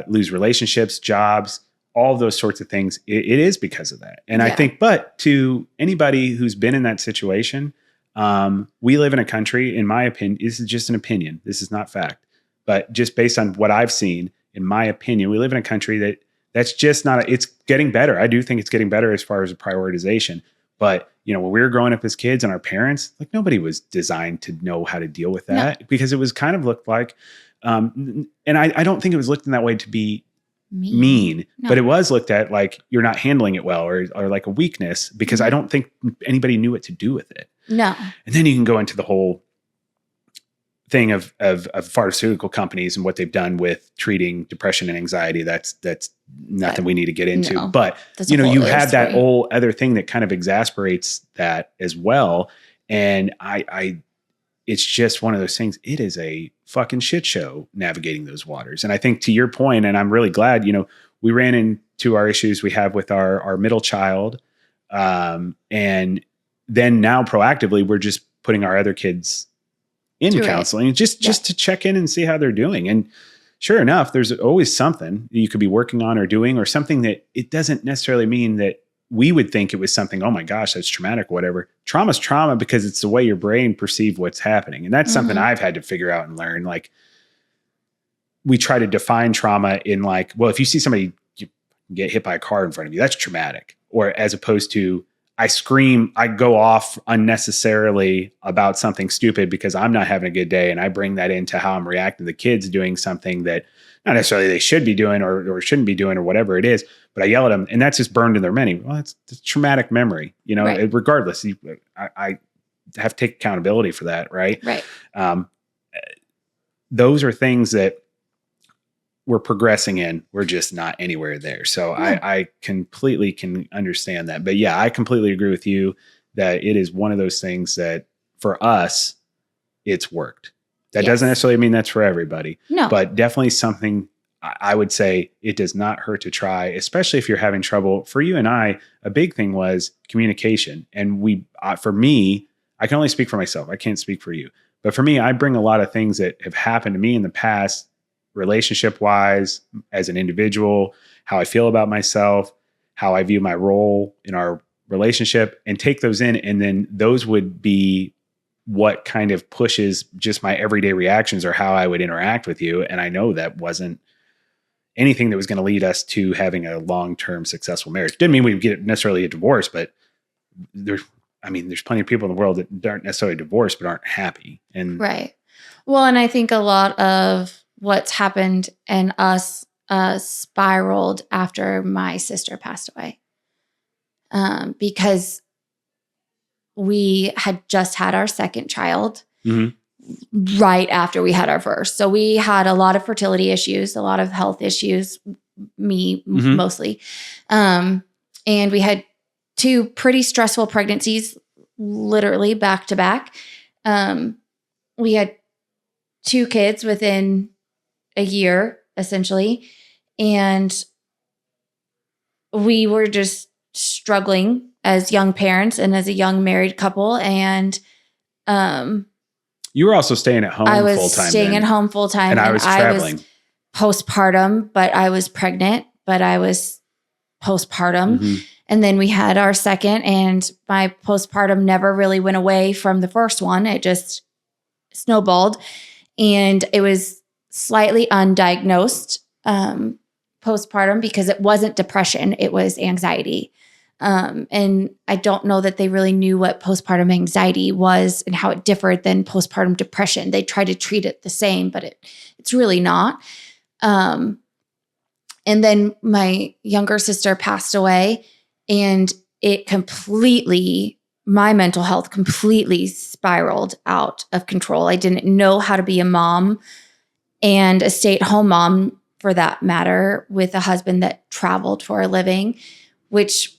lose relationships, jobs, all of those sorts of things. It is because of that. And I think, but to anybody who's been in that situation, we live in a country, in my opinion, this is just an opinion. This is not fact, but just based on what I've seen, in my opinion, we live in a country that's just not, it's getting better. I do think it's getting better as far as prioritization. But, when we were growing up as kids and our parents, like nobody was designed to know how to deal with that because it was kind of looked like, and I don't think it was looked in that way to be mean, but it was looked at like you're not handling it well or like a weakness because I don't think anybody knew what to do with it. No. And then you can go into the whole thing of pharmaceutical companies and what they've done with treating depression and anxiety. That's nothing we need to get into. No, but you have that whole other thing that kind of exasperates that as well. And it's just one of those things. It is a fucking shit show navigating those waters. And I think to your point, and I'm really glad, we ran into our issues we have with our middle child. And then now proactively, we're just putting our other kids in counseling just to check in and see how they're doing. And sure enough, there's always something you could be working on or doing, or something that it doesn't necessarily mean that we would think it was something, oh my gosh, that's traumatic or whatever. Trauma's trauma because it's the way your brain perceives what's happening. And that's something I've had to figure out and learn. Like, we try to define trauma in like, well, if you see somebody get hit by a car in front of you, that's traumatic. Or as opposed to, I scream, I go off unnecessarily about something stupid because I'm not having a good day. And I bring that into how I'm reacting to the kids doing something that not necessarily they should be doing or shouldn't be doing or whatever it is, but I yell at them and that's just burned in their memory. Well, it's traumatic memory, right. Regardless, I have to take accountability for that. Right. Right. Those are things that we're progressing in. We're just not anywhere there. So I completely can understand that. But yeah, I completely agree with you that it is one of those things that for us, it's worked. That doesn't necessarily mean that's for everybody. No. But definitely something I would say it does not hurt to try, especially if you're having trouble. For you and I, a big thing was communication. And for me, I can only speak for myself. I can't speak for you. But for me, I bring a lot of things that have happened to me in the past, relationship wise, as an individual, how I feel about myself, how I view my role in our relationship, and take those in. And then those would be what kind of pushes just my everyday reactions or how I would interact with you. And I know that wasn't anything that was going to lead us to having a long-term successful marriage. Didn't mean we'd get necessarily a divorce, but there's plenty of people in the world that aren't necessarily divorced, but aren't happy. And right. Well, and I think a lot of what's happened and us spiraled after my sister passed away. Because we had just had our second child. Mm-hmm. right after we had our first. So we had a lot of fertility issues, a lot of health issues, mostly. And we had 2 pretty stressful pregnancies, literally back to back. We had 2 kids within a year, essentially. And we were just struggling as young parents and as a young married couple. And you were also staying at home full time. I was staying at home full time. And I was traveling. I was postpartum, but I was pregnant, but I was postpartum. And then we had our second, and my postpartum never really went away from the first one. It just snowballed. And it was slightly undiagnosed postpartum because it wasn't depression, it was anxiety. And I don't know that they really knew what postpartum anxiety was and how it differed than postpartum depression. They tried to treat it the same, but it's really not. And then my younger sister passed away, and my mental health completely spiraled out of control. I didn't know how to be a mom and a stay-at-home mom, for that matter, with a husband that traveled for a living, which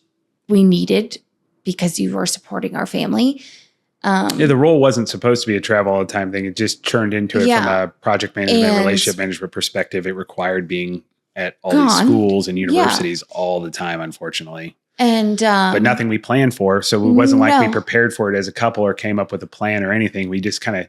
we needed because you were supporting our family. The role wasn't supposed to be a travel all the time thing. It just turned into it from a project management, relationship management perspective. It required being at all these schools and universities all the time, unfortunately. And but nothing we planned for. So it wasn't like we prepared for it as a couple or came up with a plan or anything. We just kind of,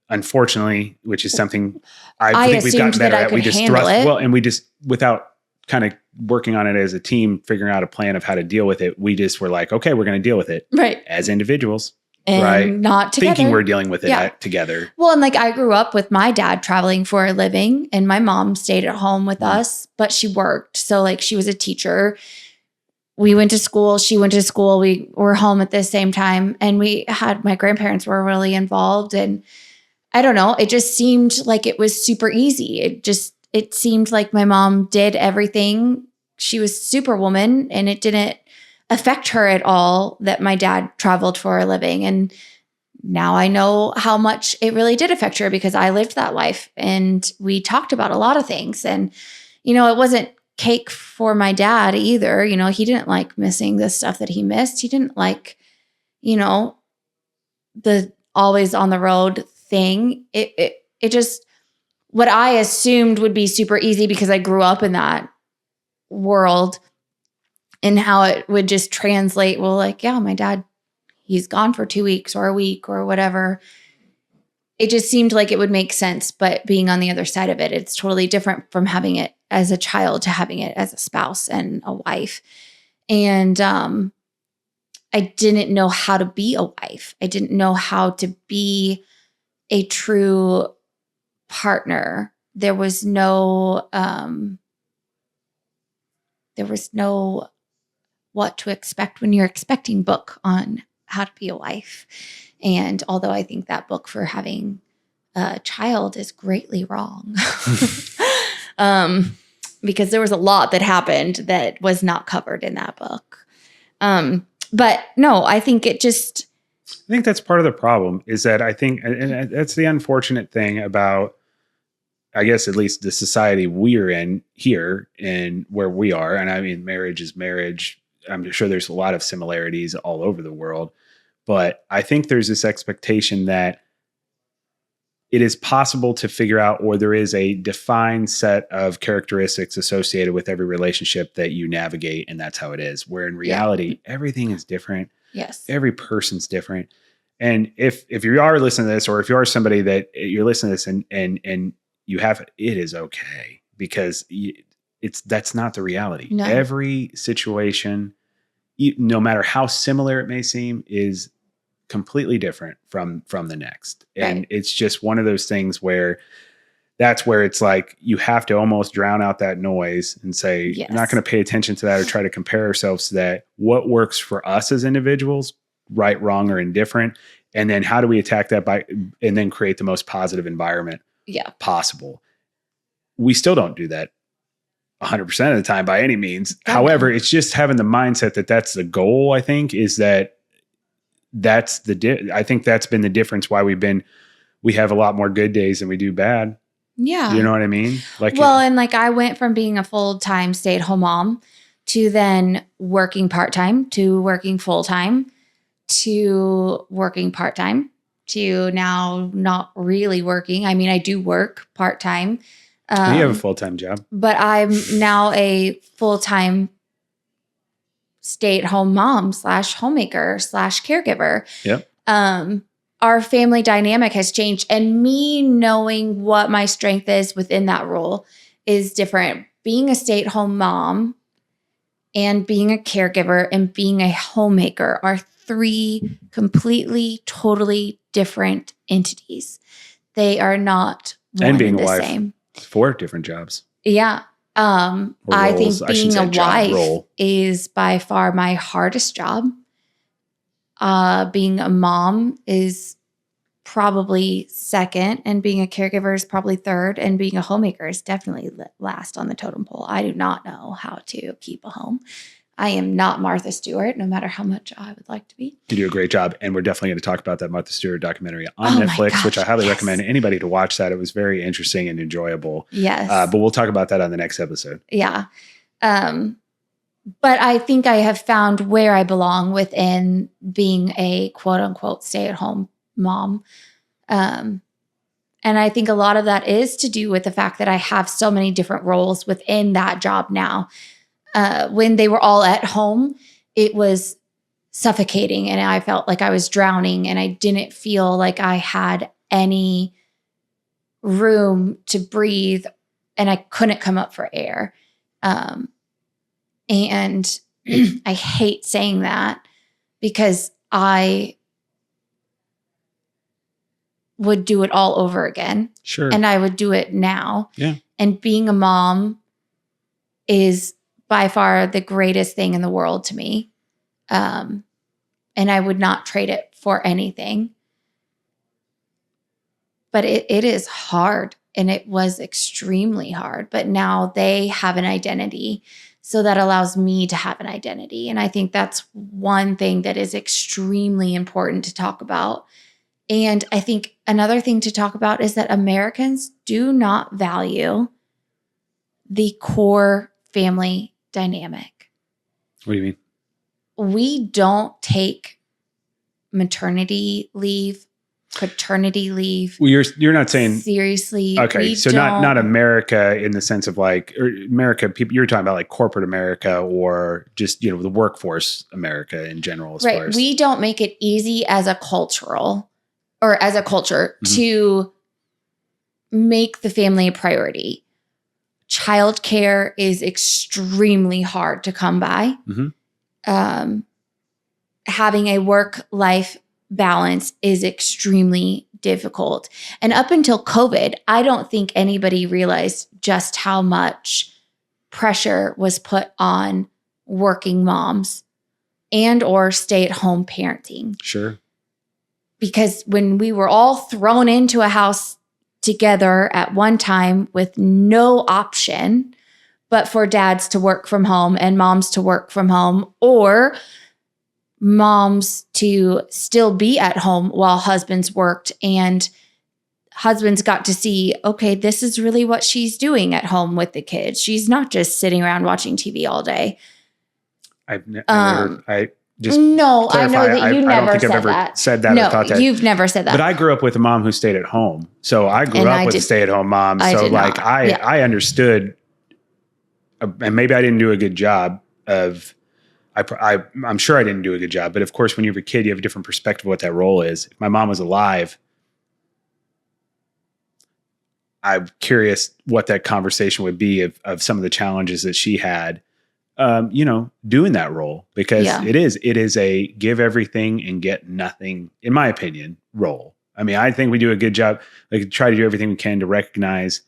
unfortunately, which is something I think we've gotten better at. We just and we just, without kind of working on it as a team, figuring out a plan of how to deal with it, we just were like, okay, we're going to deal with it as individuals. And not together. Thinking we're dealing with it together. Well, and like I grew up with my dad traveling for a living, and my mom stayed at home with us, but she worked. So like she was a teacher. We went to school. She went to school. We were home at the same time, and my grandparents were really involved. And I don't know, it just seemed like it was super easy. It seemed like my mom did everything. She was superwoman, and it didn't affect her at all that my dad traveled for a living. And now I know how much it really did affect her because I lived that life, and we talked about a lot of things. And, it wasn't cake for my dad either. He didn't like missing the stuff that he missed. He didn't like, the always on the road thing. It just, what I assumed would be super easy because I grew up in that world, and how it would just translate. Well, like, yeah, my dad, he's gone for 2 weeks or a week or whatever. It just seemed like it would make sense, but being on the other side of it, it's totally different from having it as a child to having it as a spouse and a wife. And I didn't know how to be a wife. I didn't know how to be a true partner. There was no what to expect when you're expecting book on how to be a wife. And although I think that book for having a child is greatly wrong, because there was a lot that happened that was not covered in that book. But no, I think I think that's part of the problem is that I think, and that's the unfortunate thing about, I guess, at least the society we're in here and where we are. And I mean, marriage is marriage. I'm sure there's a lot of similarities all over the world, but I think there's this expectation that it is possible to figure out, or there is a defined set of characteristics associated with every relationship that you navigate. And that's how it is. Where in reality, everything is different. Yes. Every person's different. And if you are listening to this, or if you are somebody that you're listening to this and you have, it is okay, because that's not the reality. No. Every situation, no matter how similar it may seem, is completely different from the next. And it's just one of those things where that's where it's like, you have to almost drown out that noise and say, I'm not going to pay attention to that or try to compare ourselves to that. What works for us as individuals, right, wrong, or indifferent? And then how do we attack that and then create the most positive environment possible? We still don't do that 100% of the time by any means. However, it's just having the mindset that that's the goal. I think is that I think that's been the difference why we've been we have a lot more good days than we do bad. Yeah. You know what I mean? Like, well, and like I went from being a full-time stay-at-home mom to then working part-time to working full-time to working part-time to now not really working. I mean, I do work part-time. you have a full-time job. But I'm now a full-time stay-at-home mom / homemaker / caregiver. Yep. Our family dynamic has changed, and me knowing what my strength is within that role is different. Being a stay-at-home mom and being a caregiver and being a homemaker are 3 completely, totally different entities. They are not one And being and a the wife. same. 4 different jobs. Yeah. I think being a wife is by far my hardest job. Being a mom is probably second, and being a caregiver is probably third, and being a homemaker is definitely last on the totem pole. I do not know how to keep a home. I am not Martha Stewart, no matter how much I would like to be. You do a great job. And we're definitely going to talk about that Martha Stewart documentary on Netflix, which I highly recommend anybody to watch that. It was very interesting and enjoyable. Yes. But we'll talk about that on the next episode. Yeah. But I think I have found where I belong within being a quote unquote stay-at-home mom. And I think a lot of that is to do with the fact that I have so many different roles within that job now. When they were all at home, it was suffocating and I felt like I was drowning and I didn't feel like I had any room to breathe and I couldn't come up for air. And I hate saying that because I would do it all over again. Sure. And I would do it now. Yeah. And being a mom is by far the greatest thing in the world to me. And I would not trade it for anything. But it is hard and it was extremely hard. But now they have an identity. So that allows me to have an identity. And I think that's one thing that is extremely important to talk about. And I think another thing to talk about is that Americans do not value the core family dynamic. What do you mean? We don't take maternity leave, paternity leave. Well, you're not saying seriously. Okay, so not America in the sense of like America. People, you're talking about like corporate America or just the workforce America in general. As far as we don't make it easy as a culture to make the family a priority. Childcare is extremely hard to come by. Mm-hmm. Having a work-life balance is extremely difficult. And up until COVID, I don't think anybody realized just how much pressure was put on working moms and or stay-at-home parenting. Sure. Because when we were all thrown into a house together at one time with no option but for dads to work from home and moms to work from home, or moms to still be at home while husbands worked, and husbands got to see, okay, this is really what she's doing at home with the kids. She's not just sitting around watching TV all day. I know that you never said that. No, or thought that. You've never said that. But I grew up with a mom who stayed at home. So I grew up with a stay-at-home mom. So like I understood, and maybe I didn't do a good job of, I'm sure I didn't do a good job. But of course, when you're a kid, you have a different perspective of what that role is. If my mom was alive, I'm curious what that conversation would be of some of the challenges that she had, doing that role, because it is a give everything and get nothing, in my opinion, role. I mean, I think we do a good job. Like try to do everything we can to recognize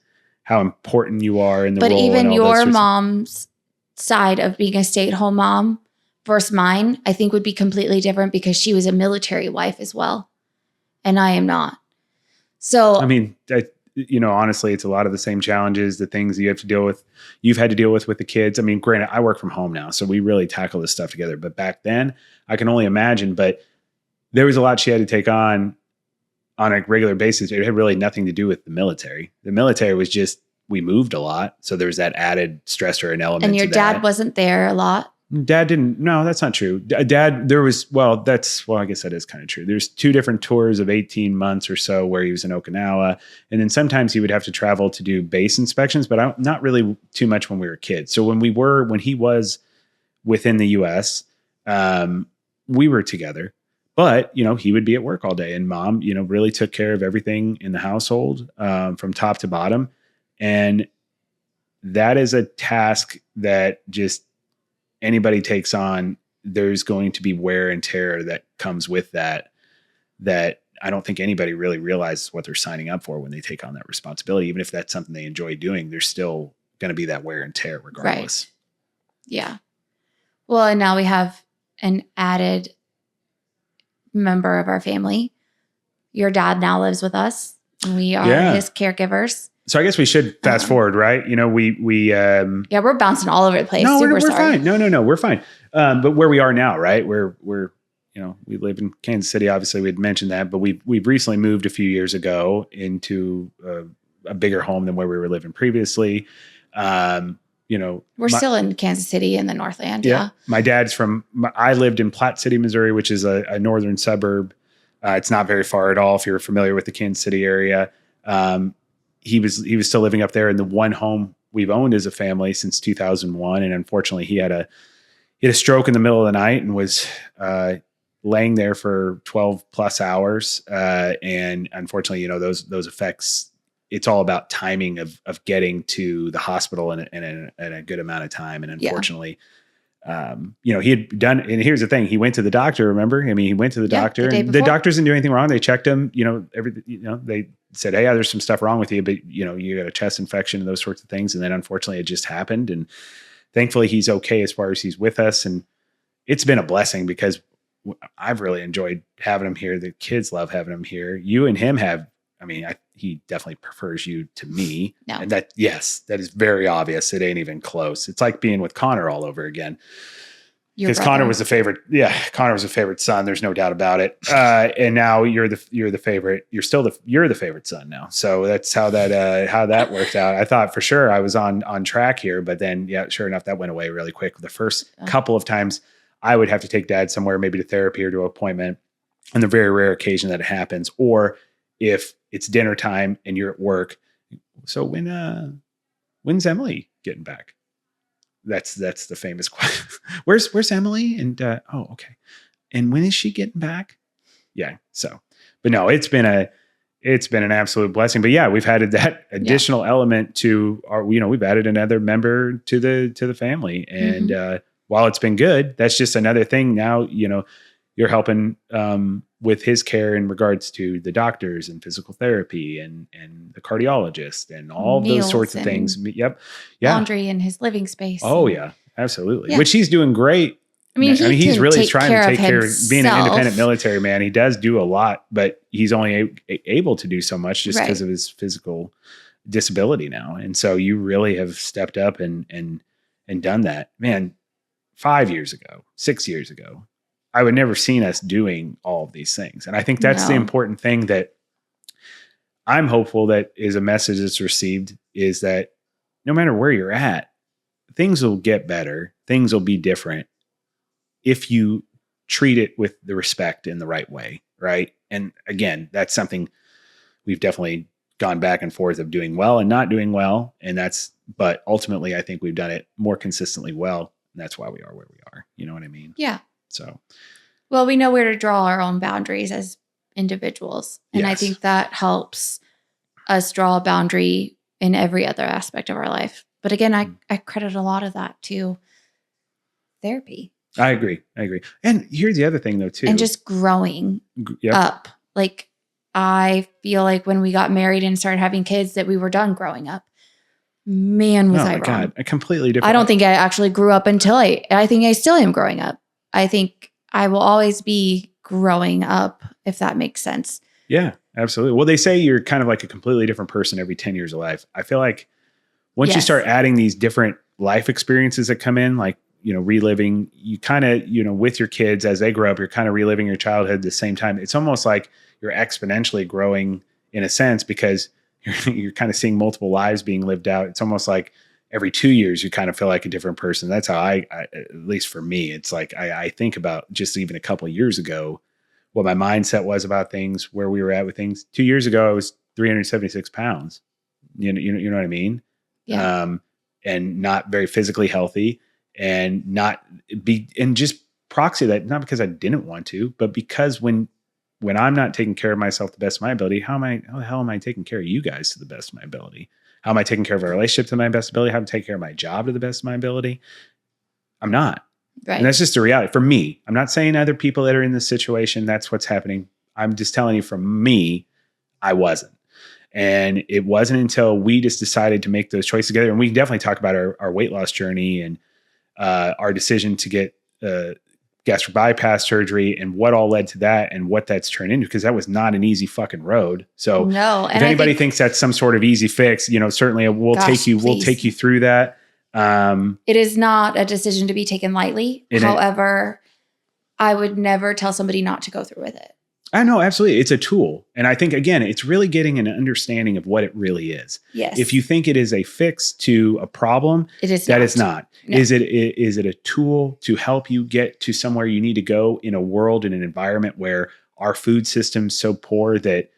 how important you are in the role. But even your mom's side of being a stay-at-home mom versus mine, I think would be completely different because she was a military wife as well. And I am not. So, I mean, honestly, it's a lot of the same challenges, the things you have to deal with, you've had to deal with the kids. I mean, granted, I work from home now, so we really tackle this stuff together. But back then, I can only imagine. But there was a lot she had to take on on a regular basis. It had really nothing to do with the military. The military was just, we moved a lot. So there was that added stressor and element. And your dad wasn't there a lot? Dad didn't. No, that's not true. Dad, there was, well, I guess that is kind of true. There's 2 different tours of 18 months or so where he was in Okinawa. And then sometimes he would have to travel to do base inspections, but not really too much when we were kids. So when he was within the US, we were together, but he would be at work all day, and mom, really took care of everything in the household, from top to bottom. And that is a task that just anybody takes on. There's going to be wear and tear that comes with that I don't think anybody really realizes what they're signing up for when they take on that responsibility. Even if that's something they enjoy doing, there's still going to be that wear and tear regardless. Right. Yeah. Well, and now we have an added member of our family. Your dad now lives with us, and we are his caregivers. So I guess we should fast forward, right? We're bouncing all over the place. No, we're fine. No, we're fine. But where we are now, right? We're we live in Kansas City. Obviously, we had mentioned that, but we've recently moved a few years ago into a bigger home than where we were living previously. We're still in Kansas City in the Northland. Yeah. My dad's I lived in Platte City, Missouri, which is a northern suburb. It's not very far at all if you're familiar with the Kansas City area. He was still living up there in the one home we've owned as a family since 2001. And unfortunately he had a stroke in the middle of the night and was, laying there for 12 plus hours. And unfortunately, those effects, it's all about timing of getting to the hospital in a good amount of time. And unfortunately, he had done, and here's the thing, he went to the doctor, remember? I mean, he went to the doctor, and the doctors didn't do anything wrong. They checked him, they said, hey, there's some stuff wrong with you, but you got a chest infection and those sorts of things. And then unfortunately it just happened. And thankfully he's okay as far as he's with us. And it's been a blessing because I've really enjoyed having him here. The kids love having him here. You and him have, he definitely prefers you to me. No. And that is very obvious. It ain't even close. It's like being with Connor all over again. Because Connor was a favorite. Yeah, Connor was a favorite son. There's no doubt about it. And now you're the favorite. You're the favorite son now. So that's how that worked out. I thought for sure I was on track here, but then sure enough, that went away really quick. The first couple of times I would have to take dad somewhere, maybe to therapy or to an appointment, on the very rare occasion that it happens, or if it's dinner time and you're at work. So when's Emily getting back? That's the famous question. Where's Emily? And okay. And when is she getting back? Yeah. So, but no, it's been an absolute blessing. But yeah, we've added that additional element to our. We've added another member to the family, and while it's been good, that's just another thing. Now you're helping with his care in regards to the doctors and physical therapy and the cardiologist and all those sorts of things. Yep. Yeah. Laundry in his living space. Oh yeah, absolutely. Yeah. Which he's doing great. He's really trying to take care of being an independent military man. He does do a lot, but he's only able to do so much just because of his physical disability now. And so you really have stepped up and done that, man. 5 years ago, 6 years ago, I would never seen us doing all of these things. And I think that's the important thing that I'm hopeful that is a message that's received, is that no matter where you're at, things will get better. Things will be different if you treat it with the respect in the right way. Right. And again, that's something we've definitely gone back and forth of doing well and not doing well. But ultimately I think we've done it more consistently well. And that's why we are where we are. You know what I mean? Yeah. So, well, we know where to draw our own boundaries as individuals. And I think that helps us draw a boundary in every other aspect of our life. But again, I credit a lot of that to therapy. I agree. And here's the other thing though, too. And just growing up. Like, I feel like when we got married and started having kids that we were done growing up. Man, was I wrong. God, a completely different. I don't think I actually grew up until I think I still am growing up. I think I will always be growing up, if that makes sense. Yeah, absolutely. Well, they say you're kind of like a completely different person every 10 years of life. I feel like once you start adding these different life experiences that come in, like, reliving, you kind of, with your kids as they grow up, you're kind of reliving your childhood at the same time. It's almost like you're exponentially growing in a sense because you're kind of seeing multiple lives being lived out. It's almost like every 2 years, you kind of feel like a different person. That's how I at least for me, it's like, I think about just even a couple of years ago, what my mindset was about things, where we were at with things. 2 years ago, I was 376 pounds. You know what I mean? Yeah. And not very physically healthy, and just proxy that, not because I didn't want to, but because when I'm not taking care of myself to the best of my ability, how the hell am I taking care of you guys to the best of my ability? How am I taking care of our relationship to my best ability? How am I taking care of my job to the best of my ability? I'm not. Right. And that's just a reality for me. I'm not saying other people that are in this situation, that's what's happening. I'm just telling you, from me, I wasn't. And it wasn't until we just decided to make those choices together. And we can definitely talk about our weight loss journey and our decision to get gastric bypass surgery and what all led to that and what that's turned into, because that was not an easy fucking road. So no, if anybody thinks that's some sort of easy fix, certainly we'll take you through that. It is not a decision to be taken lightly. However, I would never tell somebody not to go through with it. I know, absolutely. It's a tool. And I think, again, it's really getting an understanding of what it really is. Yes. If you think it is a fix to a problem, that is not. No. Is it a tool to help you get to somewhere you need to go in a world, in an environment where our food system's so poor that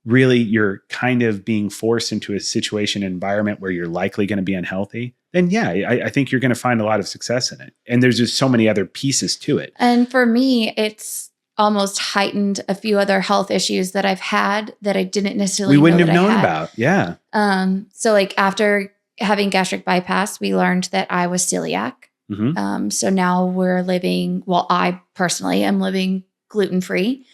really you're kind of being forced into a situation, environment where you're likely going to be unhealthy? Then yeah, I think you're going to find a lot of success in it. And there's just so many other pieces to it. And for me, it's almost heightened a few other health issues that I've had that I didn't necessarily we wouldn't have known about. Yeah. So like after having gastric bypass, we learned that I was celiac. Mm-hmm. So now we're living, I personally am living gluten-free.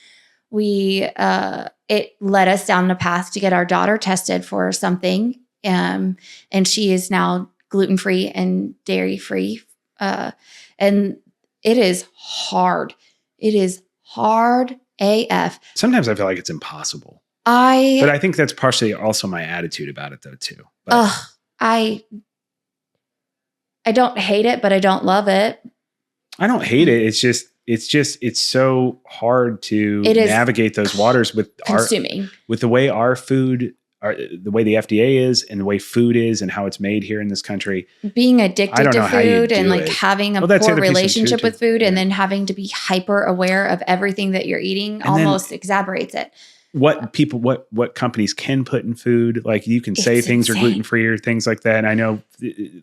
It led us down the path to get our daughter tested for something. And she is now gluten-free and dairy-free. And it is hard. It is hard AF. Sometimes I feel like it's impossible. But I think that's partially also my attitude about it though too. I don't hate it, but I don't love it. I don't hate it. It's so hard to navigate those waters with the way our food, the way the FDA is and the way food is and how it's made here in this country. Being addicted to food and like having a poor relationship with food and then having to be hyper aware of everything that you're eating almost exaggerates it. What companies can put in food, like you can say things are gluten-free or things like that. And I know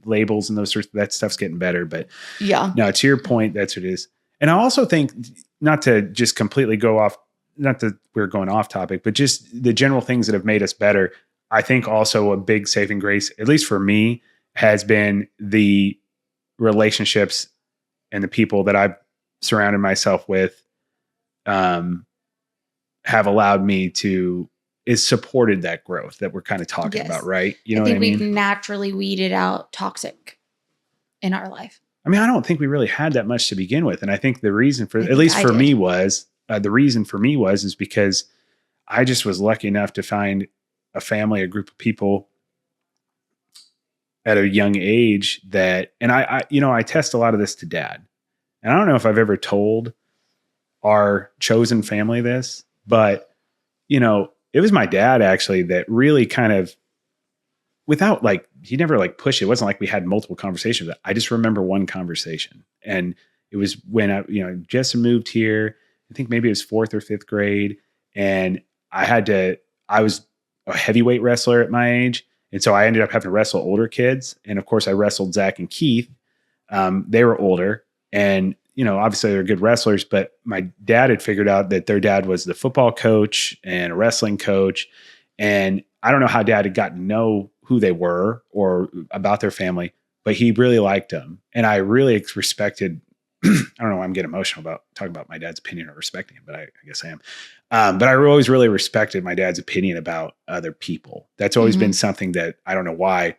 labels and those sorts of, that stuff's getting better, but yeah, no, to your point, that's what it is. And I also think, not to just completely go off, not that we're going off topic, but just the general things that have made us better. I think also a big saving grace, at least for me, has been the relationships and the people that I've surrounded myself with, have allowed me is supported that growth that we're kind of talking about, right? You know what I mean? We've naturally weeded out toxic in our life. I mean, I don't think we really had that much to begin with. And I think the reason at least for me was because I just was lucky enough to find a family, a group of people at a young age and I test a lot of this to Dad. And I don't know if I've ever told our chosen family this, but it was my dad actually that really kind of, without he never pushed it. It wasn't like we had multiple conversations. I just remember one conversation, and it was when I just moved here. I think maybe it was 4th or 5th grade. And I was a heavyweight wrestler at my age. And so I ended up having to wrestle older kids. And of course I wrestled Zach and Keith. They were older and, obviously they're good wrestlers, but my dad had figured out that their dad was the football coach and a wrestling coach. And I don't know how Dad had gotten to know who they were or about their family, but he really liked them. And I really respected, I don't know why I'm getting emotional about talking about my dad's opinion or respecting him, but I guess I am. But I always really respected my dad's opinion about other people. That's always been something that I don't know why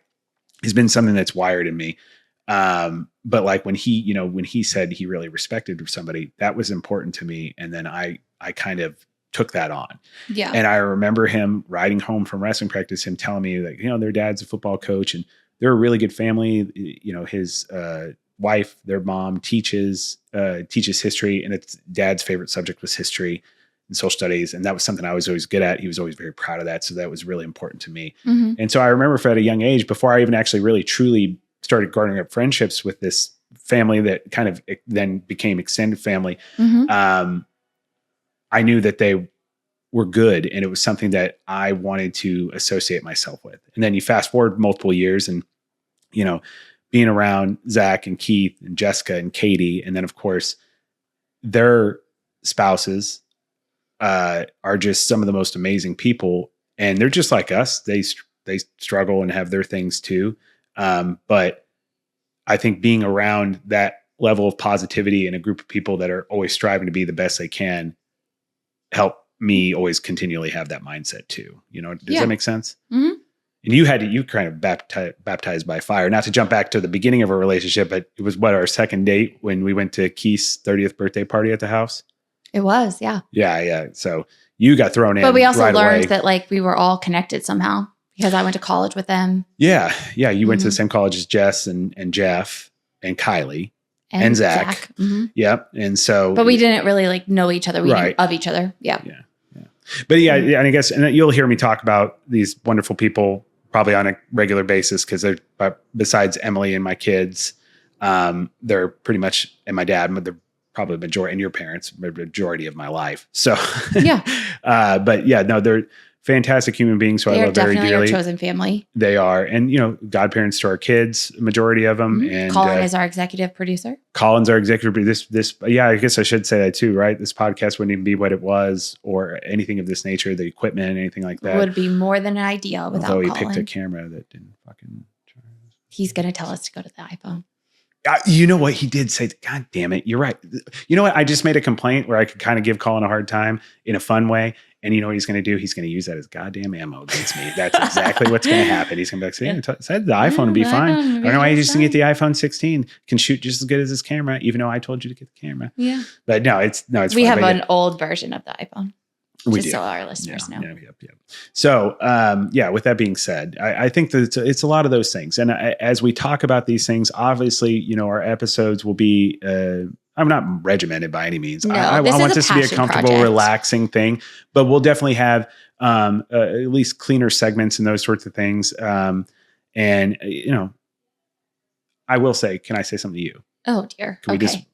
has been something that's wired in me. But when he said he really respected somebody, that was important to me. And then I kind of took that on. Yeah. And I remember him riding home from wrestling practice, him telling me their dad's a football coach and they're a really good family. His wife, their mom teaches history, and its dad's favorite subject was history and social studies. And that was something I was always good at. He was always very proud of that. So that was really important to me. Mm-hmm. And so I remember at a young age, before I even actually really truly started garnering up friendships with this family that kind of then became extended family, Mm-hmm. I knew that they were good. And it was something that I wanted to associate myself with. And then you fast forward multiple years and, being around Zach and Keith and Jessica and Katie. And then of course their spouses are just some of the most amazing people, and they're just like us. They struggle and have their things too. But I think being around that level of positivity and a group of people that are always striving to be the best they can help me always continually have that mindset too. Does that make sense? Mm-hmm. And you kind of baptized by fire, not to jump back to the beginning of our relationship, but it was our second date when we went to Keith's 30th birthday party at the house. It was, yeah. Yeah. So you got thrown in. But we also right learned away. that we were all connected somehow because I went to college with them. Yeah. You went to the same college as Jess and Jeff and Kylie and Zach. Mm-hmm. Yep. And so, but we didn't really know each other. We knew of each other. Yeah. But and I guess, and you'll hear me talk about these wonderful people probably on a regular basis because they're, besides Emily and my kids, they're pretty much, and my dad, but they're probably majority, and your parents, majority of my life. So, they're fantastic human beings. So I love very dearly. Our chosen family. They are. And, godparents to our kids, majority of them. Mm-hmm. And Colin is our executive producer. Colin's our executive producer. I guess I should say that too, right? This podcast wouldn't even be what it was or anything of this nature, the equipment, anything like that. It would be more than ideal without Colin. Although he picked a camera that didn't fucking. He's going to tell us to go to the iPhone. You know what? He did say, God damn it. You're right. You know what? I just made a complaint where I could kind of give Colin a hard time in a fun way. And you know what he's going to do? He's going to use that as goddamn ammo against me. That's exactly what's going to happen. He's going to be like, said the iPhone would be fine. I don't know why you just didn't get the iPhone 16. Can shoot just as good as this camera, even though I told you to get the camera. Yeah. But no, it's we have an old version of the iPhone. We just do. So our listeners know. Yep. So, with that being said, I think that it's a lot of those things. And as we talk about these things, obviously, our episodes will be, I'm not regimented by any means. No, I want this to be a comfortable, relaxing thing, but we'll definitely have at least cleaner segments and those sorts of things. I will say, can I say something to you? Oh, dear. Can we just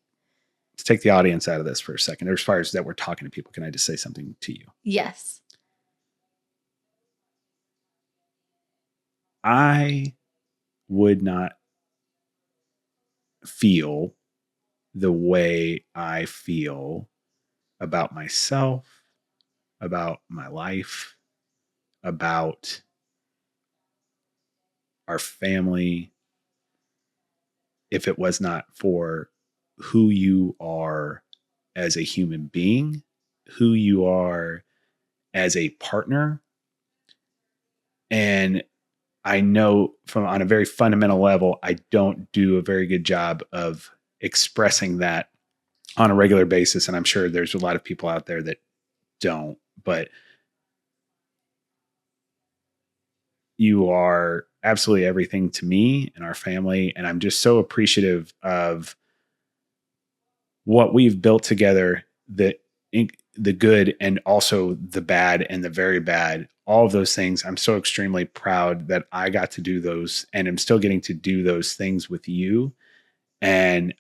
take the audience out of this for a second? As far as that we're talking to people, can I just say something to you? Yes. I would not feel the way I feel about myself, about my life, about our family, if it was not for who you are as a human being, who you are as a partner. And I know on a very fundamental level, I don't do a very good job of expressing that on a regular basis. And I'm sure there's a lot of people out there that don't, but you are absolutely everything to me and our family. And I'm just so appreciative of what we've built together, the good and also the bad and the very bad, all of those things. I'm so extremely proud that I got to do those and I'm still getting to do those things with you. And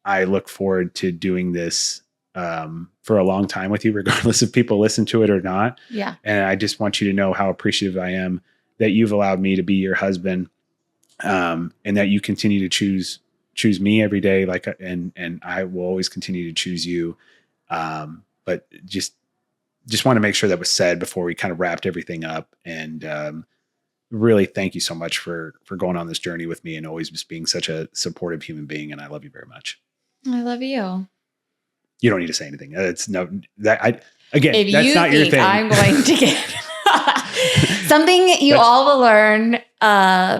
I look forward to doing this for a long time with you, regardless if people listen to it or not. Yeah. And I just want you to know how appreciative I am that you've allowed me to be your husband, and that you continue to choose me every day. And I will always continue to choose you. But just want to make sure that was said before we kind of wrapped everything up. And really thank you so much for going on this journey with me and always just being such a supportive human being. And I love you very much. I love you. You don't need to say anything. It's no, that if that's not your thing. I'm going to get something you all will learn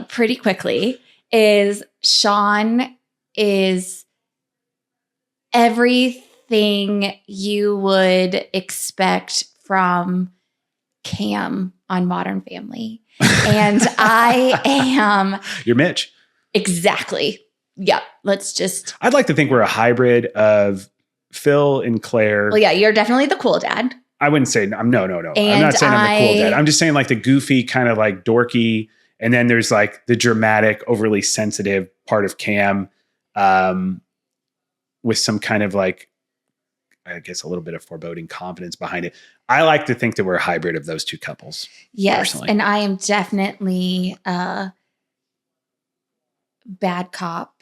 pretty quickly is Sean is everything you would expect from Cam on Modern Family. And I am. You're Mitch. Exactly. Yeah. Let's just. I'd like to think we're a hybrid of Phil and Claire. Well, yeah, you're definitely the cool dad. I wouldn't say, no. I'm not saying I'm the cool dad. I'm just saying like the goofy, kind of like dorky. And then there's like the dramatic, overly sensitive part of Cam, with some kind of like, I guess a little bit of foreboding confidence behind it. I like to think that we're a hybrid of those two couples. Yes. Personally. And I am definitely bad cop,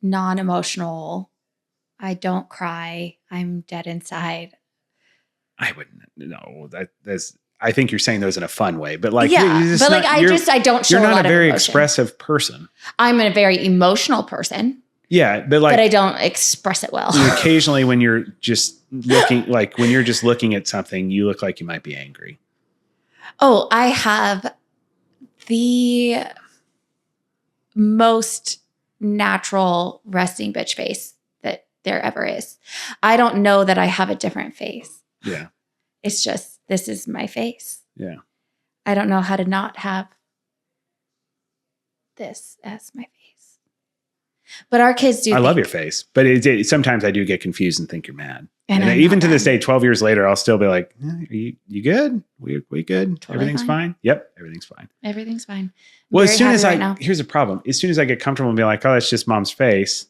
non-emotional. I don't cry. I'm dead inside. I wouldn't know that's. I think you're saying those in a fun way, but like, yeah, but like, I don't show. You're not a very emotion. expressive person. I'm a very emotional person. Yeah, but I don't express it well. Occasionally, when you're just looking at something, you look like you might be angry. Oh, I have the most natural resting bitch face that there ever is. I don't know that I have a different face. Yeah. It's just, this is my face. Yeah. I don't know how to not have this as my face. But our kids do. I love your face, but sometimes I do get confused and think you're mad. And even to this day, 12 years later, I'll still be like, you good? We good? Totally everything's fine. Yep. Everything's fine. Everything's fine. Well, as soon as here's the problem. As soon as I get comfortable and be like, oh, that's just mom's face,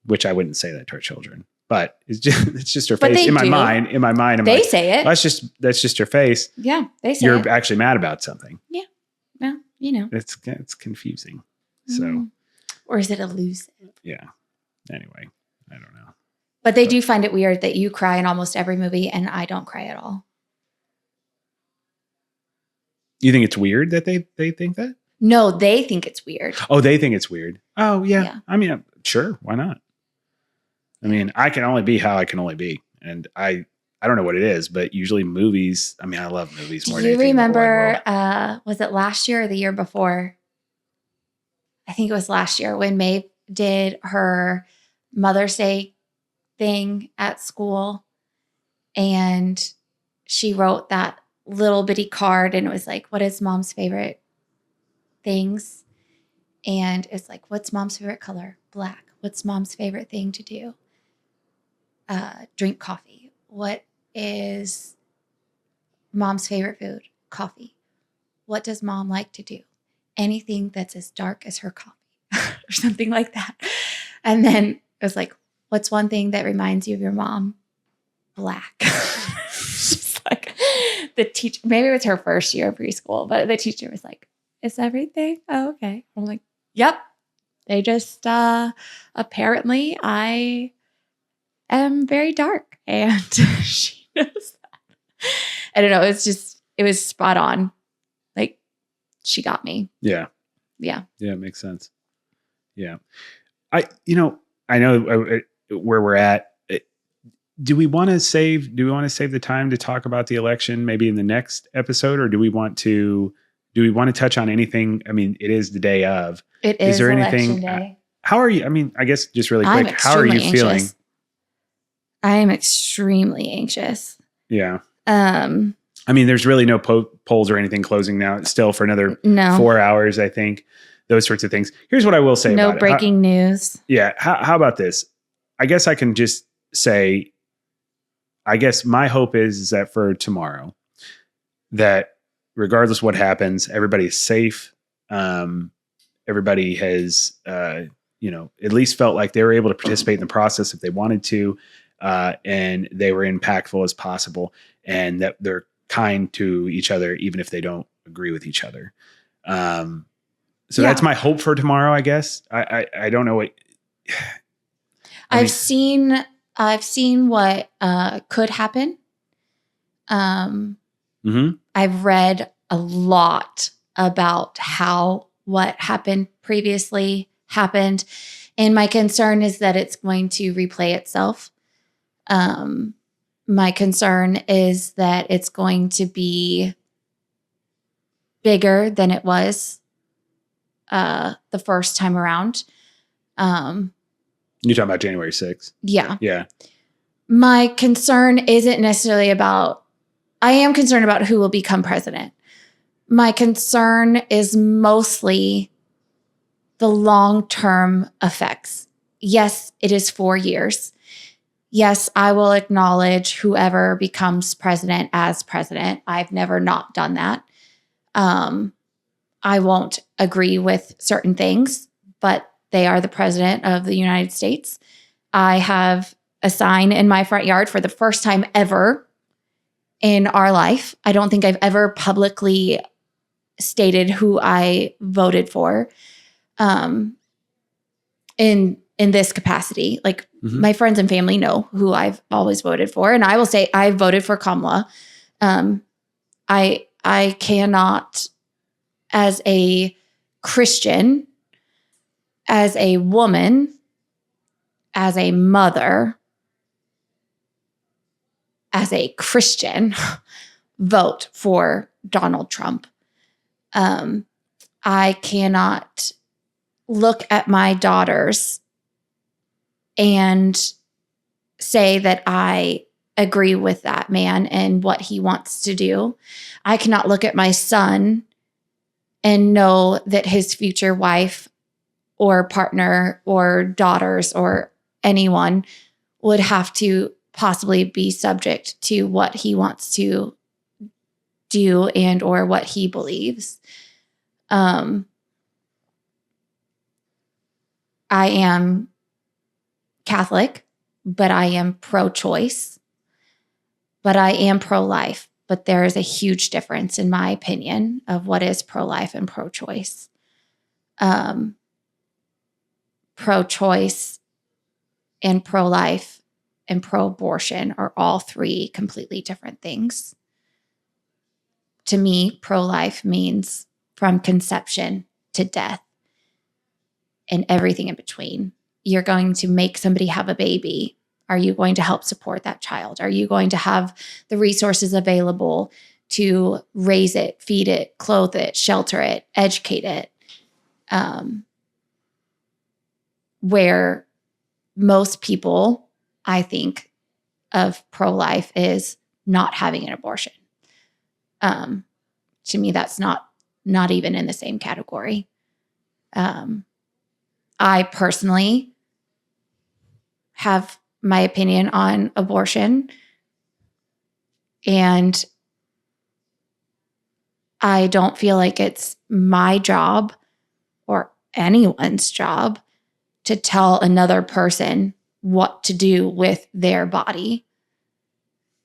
which I wouldn't say that to our children, but it's just her face. In my mind, I'm they like, say it. That's just her face. Yeah. They say you're actually mad about something. Yeah. Well, you know, it's confusing. So, or is it elusive? Yeah. Anyway, I don't know. But they do find it weird that you cry in almost every movie and I don't cry at all. You think it's weird that they think that? No, they think it's weird. Oh, they think it's weird. Oh, yeah. I mean, sure. Why not? I mean, I can only be how I can only be. And I don't know what it is, but usually movies, I mean, I love movies more than anything. Do you remember, was it last year or the year before? I think it was last year when Maeve did her Mother's Day thing at school. And she wrote that little bitty card and it was like, what is mom's favorite things? And it's like, what's mom's favorite color? Black. What's mom's favorite thing to do? Drink coffee. What is mom's favorite food? Coffee. What does mom like to do? Anything that's as dark as her coffee or something like that. And then it was like, what's one thing that reminds you of your mom? Black. Just like the teacher, maybe it was her first year of preschool, but the teacher was like, is everything? Oh, okay. I'm like, yep. They just, apparently I am very dark and she knows that. I don't know. It was spot on. Like she got me. Yeah. Yeah. Yeah. It makes sense. Yeah. I know where we're at. Do we want to save the time to talk about the election maybe in the next episode, or do we want to touch on anything? I mean, it is the day of. It is there anything day. How are you? I mean, I guess just really quick, how are you feeling? I am extremely anxious. Yeah. I mean, there's really no polls or anything closing now. It's still for another 4 hours, I think. Those sorts of things. Here's what I will say about it. No breaking news. Yeah. How about this? I guess I can just say, I guess my hope is that for tomorrow, that regardless of what happens, everybody's safe. Everybody has, at least felt like they were able to participate in the process if they wanted to, and they were impactful as possible, and that they're kind to each other, even if they don't agree with each other. So that's my hope for tomorrow, I guess. I don't know what I've seen what could happen. I've read a lot about how what happened previously happened. And my concern is that it's going to replay itself. My concern is that it's going to be bigger than it was the first time around. You're talking about January 6th? Yeah. Yeah. My concern isn't necessarily I am concerned about who will become president. My concern is mostly the long-term effects. Yes, it is 4 years. Yes, I will acknowledge whoever becomes president as president. I've never not done that. I won't agree with certain things, but they are the president of the United States. I have a sign in my front yard for the first time ever in our life. I don't think I've ever publicly stated who I voted for in this capacity. Like my friends and family know who I've always voted for, and I will say I voted for Kamala. I cannot, as a Christian, as a woman, as a mother, as a Christian, vote for Donald Trump. I cannot look at my daughters and say that I agree with that man and what he wants to do. I cannot look at my son and know that his future wife or partner or daughters or anyone would have to possibly be subject to what he wants to do and or what he believes. I am Catholic, but I am pro-choice, but I am pro-life. But there is a huge difference, in my opinion, of what is pro-life and pro-choice. Pro-choice and pro-life and pro-abortion are all three completely different things. To me, pro-life means from conception to death and everything in between. You're going to make somebody have a baby. Are you going to help support that child? Are you going to have the resources available to raise it, feed it, clothe it, shelter it, educate it? Where most people, I think, of pro-life is not having an abortion. To me, that's not even in the same category. I personally have my opinion on abortion, and I don't feel like it's my job or anyone's job to tell another person what to do with their body.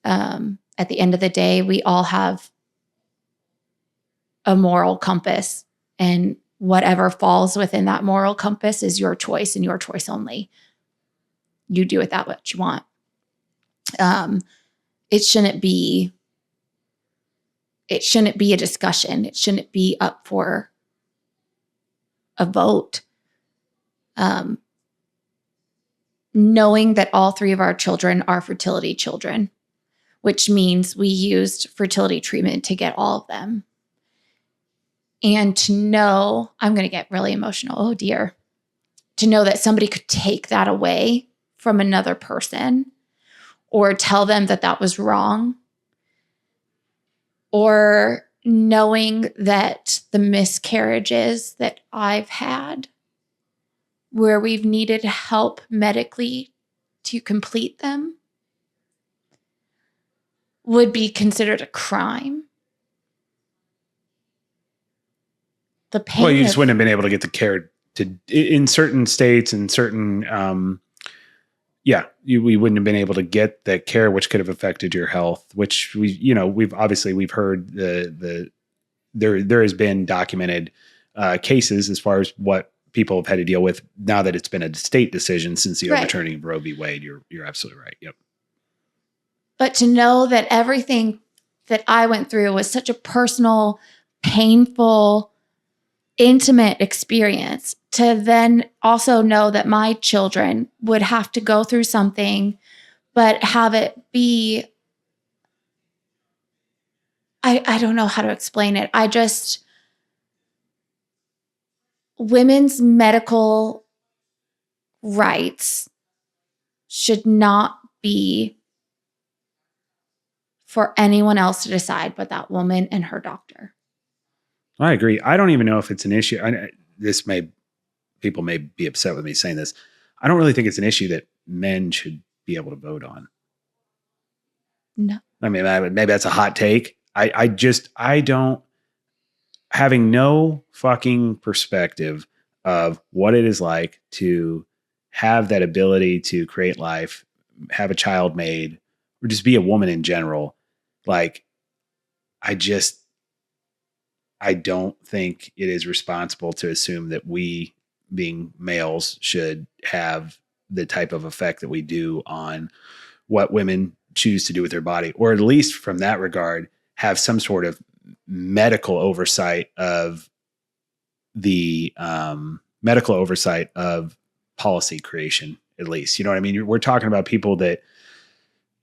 At the end of the day, we all have a moral compass, and whatever falls within that moral compass is your choice and your choice only. You do with that what you want. It shouldn't be a discussion. It shouldn't be up for a vote. Knowing that all three of our children are fertility children, which means we used fertility treatment to get all of them. And to know, I'm going to get really emotional. Oh dear. To know that somebody could take that away from another person or tell them that that was wrong, or knowing that the miscarriages that I've had where we've needed help medically to complete them would be considered a crime. The pain. Well, you just wouldn't have been able to get the care in certain states and certain, we wouldn't have been able to get the care, which could have affected your health, which we've heard there has been documented cases as far as what people have had to deal with now that it's been a state decision since the overturning of Roe v. Wade. You're absolutely right. Yep. But to know that everything that I went through was such a personal, painful, intimate experience, to then also know that my children would have to go through something, but have it be, I don't know how to explain it. Women's medical rights should not be for anyone else to decide but that woman and her doctor. I agree. I don't even know if it's an issue. People may be upset with me saying this. I don't really think it's an issue that men should be able to vote on. No. I mean, maybe that's a hot take. I don't, having no fucking perspective of what it is like to have that ability to create life, have a child made, or just be a woman in general. Like, I don't think it is responsible to assume that we, being males, should have the type of effect that we do on what women choose to do with their body, or at least from that regard, have some sort of medical oversight of the policy creation, at least. You know what I mean? We're talking about people that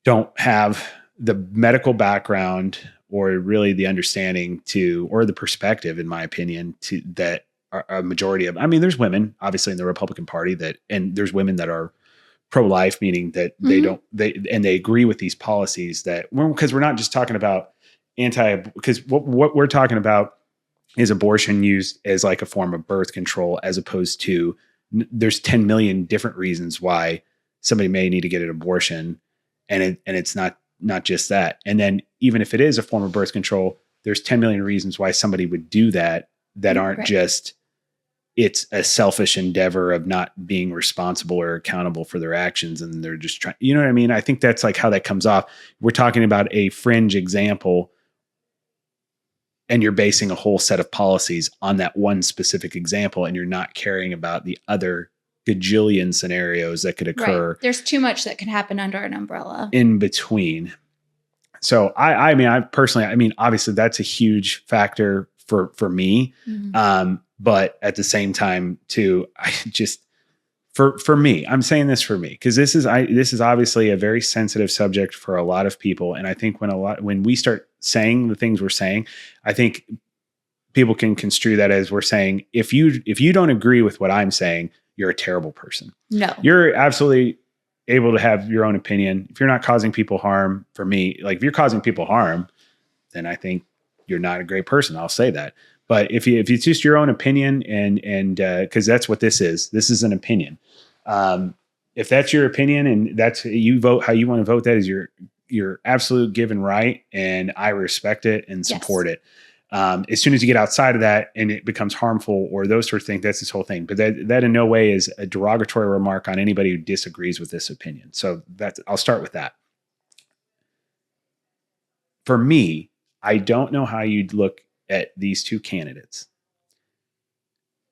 don't have the medical background or really the understanding to, or the perspective, in my opinion, to that are a majority of, I mean, there's women obviously in the Republican Party and there's women that are pro-life, meaning that they agree with these policies because we're not just talking about because what we're talking about is abortion used as like a form of birth control, as opposed to there's 10 million different reasons why somebody may need to get an abortion. And it's not just that. And then even if it is a form of birth control, there's 10 million reasons why somebody would do that aren't just, it's a selfish endeavor of not being responsible or accountable for their actions. And they're just trying, you know what I mean? I think that's like how that comes off. We're talking about a fringe example, and you're basing a whole set of policies on that one specific example, and you're not caring about the other gajillion scenarios that could occur. Right. There's too much that can happen under an umbrella in between. So I mean, obviously that's a huge factor for me. Mm-hmm. But at the same time too, I just, for me, I'm saying this for me, because this is obviously a very sensitive subject for a lot of people. And I think when we start saying the things we're saying, I think people can construe that as we're saying, if you don't agree with what I'm saying, you're a terrible person. No, you're absolutely able to have your own opinion. If you're not causing people harm, for me, like if you're causing people harm, then I think you're not a great person. I'll say that. But if it's just your own opinion, and because that's what this is an opinion. If that's your opinion and that's, you vote how you want to vote, that is your absolute given right, and I respect it and support it. As soon as you get outside of that and it becomes harmful or those sorts of things, that's this whole thing. But that in no way is a derogatory remark on anybody who disagrees with this opinion. So I'll start with that. For me, I don't know how you'd look at these two candidates.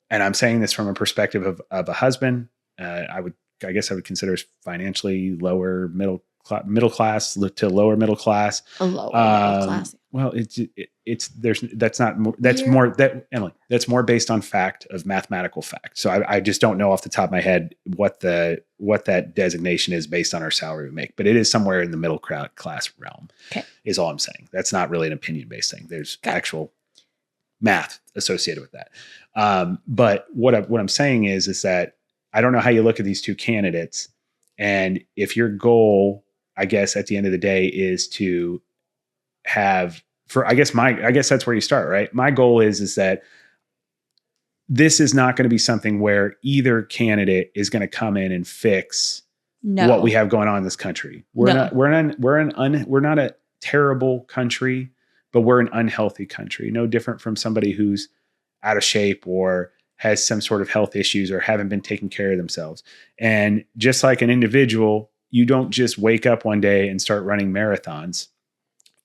And I'm saying this from a perspective of a husband. I guess I would consider us financially lower middle class to lower middle class. A lower middle class. Well, that's more based on fact of mathematical fact. So I just don't know off the top of my head what that designation is based on our salary we make, but it is somewhere in the middle class realm. Okay. Is all I'm saying. That's not really an opinion based thing. There's actual math associated with that. But what I'm saying is that I don't know how you look at these two candidates, and if your goal, I guess at the end of the day, is to have, I guess that's where you start, right? My goal is that this is not going to be something where either candidate is going to come in and fix what we have going on in this country. We're not a terrible country, but we're an unhealthy country. No different from somebody who's out of shape or has some sort of health issues or haven't been taking care of themselves. And just like an individual, you don't just wake up one day and start running marathons.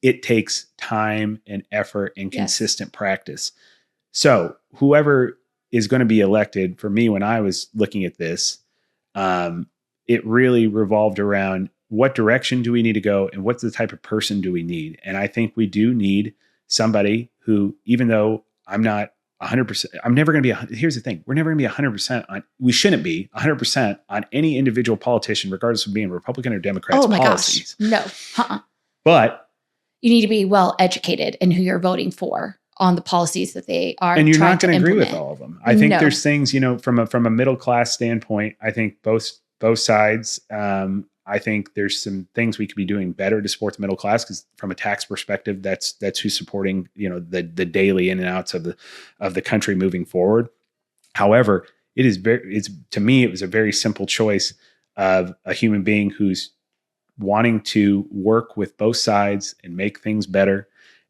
It takes time and effort and consistent practice. So whoever is going to be elected, for me, when I was looking at this, it really revolved around what direction do we need to go and what's the type of person do we need? And I think we do need somebody who, even though I'm not 100%, I'm never going to be, here's the thing, we're never going to be 100% on, we shouldn't be 100% on any individual politician, regardless of being Republican or Democrats policies. Gosh. No. But you need to be well educated in who you're voting for on the policies that they are. And you're not going to agree with all of them. I think there's things, from a middle class standpoint, I think both sides, I think there's some things we could be doing better to support the middle class, because from a tax perspective, that's who's supporting, the daily in and outs of the country moving forward. However, to me, it was a very simple choice of a human being who's wanting to work with both sides and make things better,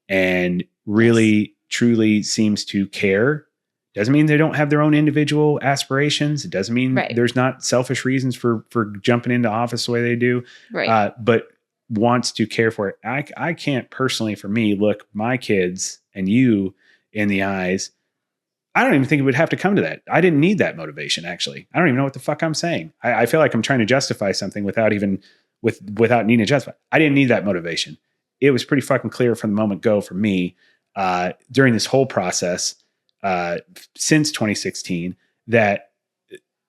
and really truly seems to care. Doesn't mean they don't have their own individual aspirations. It doesn't mean there's not selfish reasons for jumping into office the way they do, but wants to care for it. I can't personally, for me, look my kids and you in the eyes. I don't even think it would have to come to that. I didn't need that motivation, actually. I don't even know what the fuck I'm saying. I feel like I'm trying to justify something without needing to justify. I didn't need that motivation. It was pretty fucking clear from the moment go for me during this whole process since 2016 that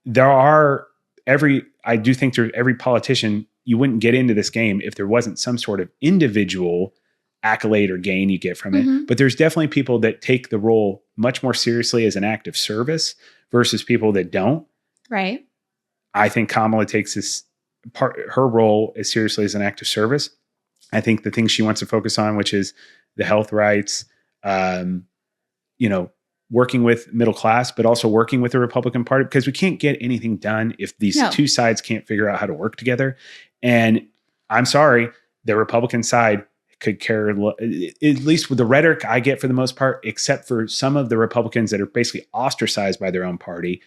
I do think every politician, you wouldn't get into this game if there wasn't some sort of individual accolade or gain you get from it. But there's definitely people that take the role much more seriously as an act of service versus people that don't. Right. I think Kamala takes her role as seriously as an act of service. I think the things she wants to focus on, which is the health rights, working with middle class, but also working with the Republican Party, because we can't get anything done if these two sides can't figure out how to work together. And I'm sorry, the Republican side could care, at least with the rhetoric I get for the most part, except for some of the Republicans that are basically ostracized by their own party.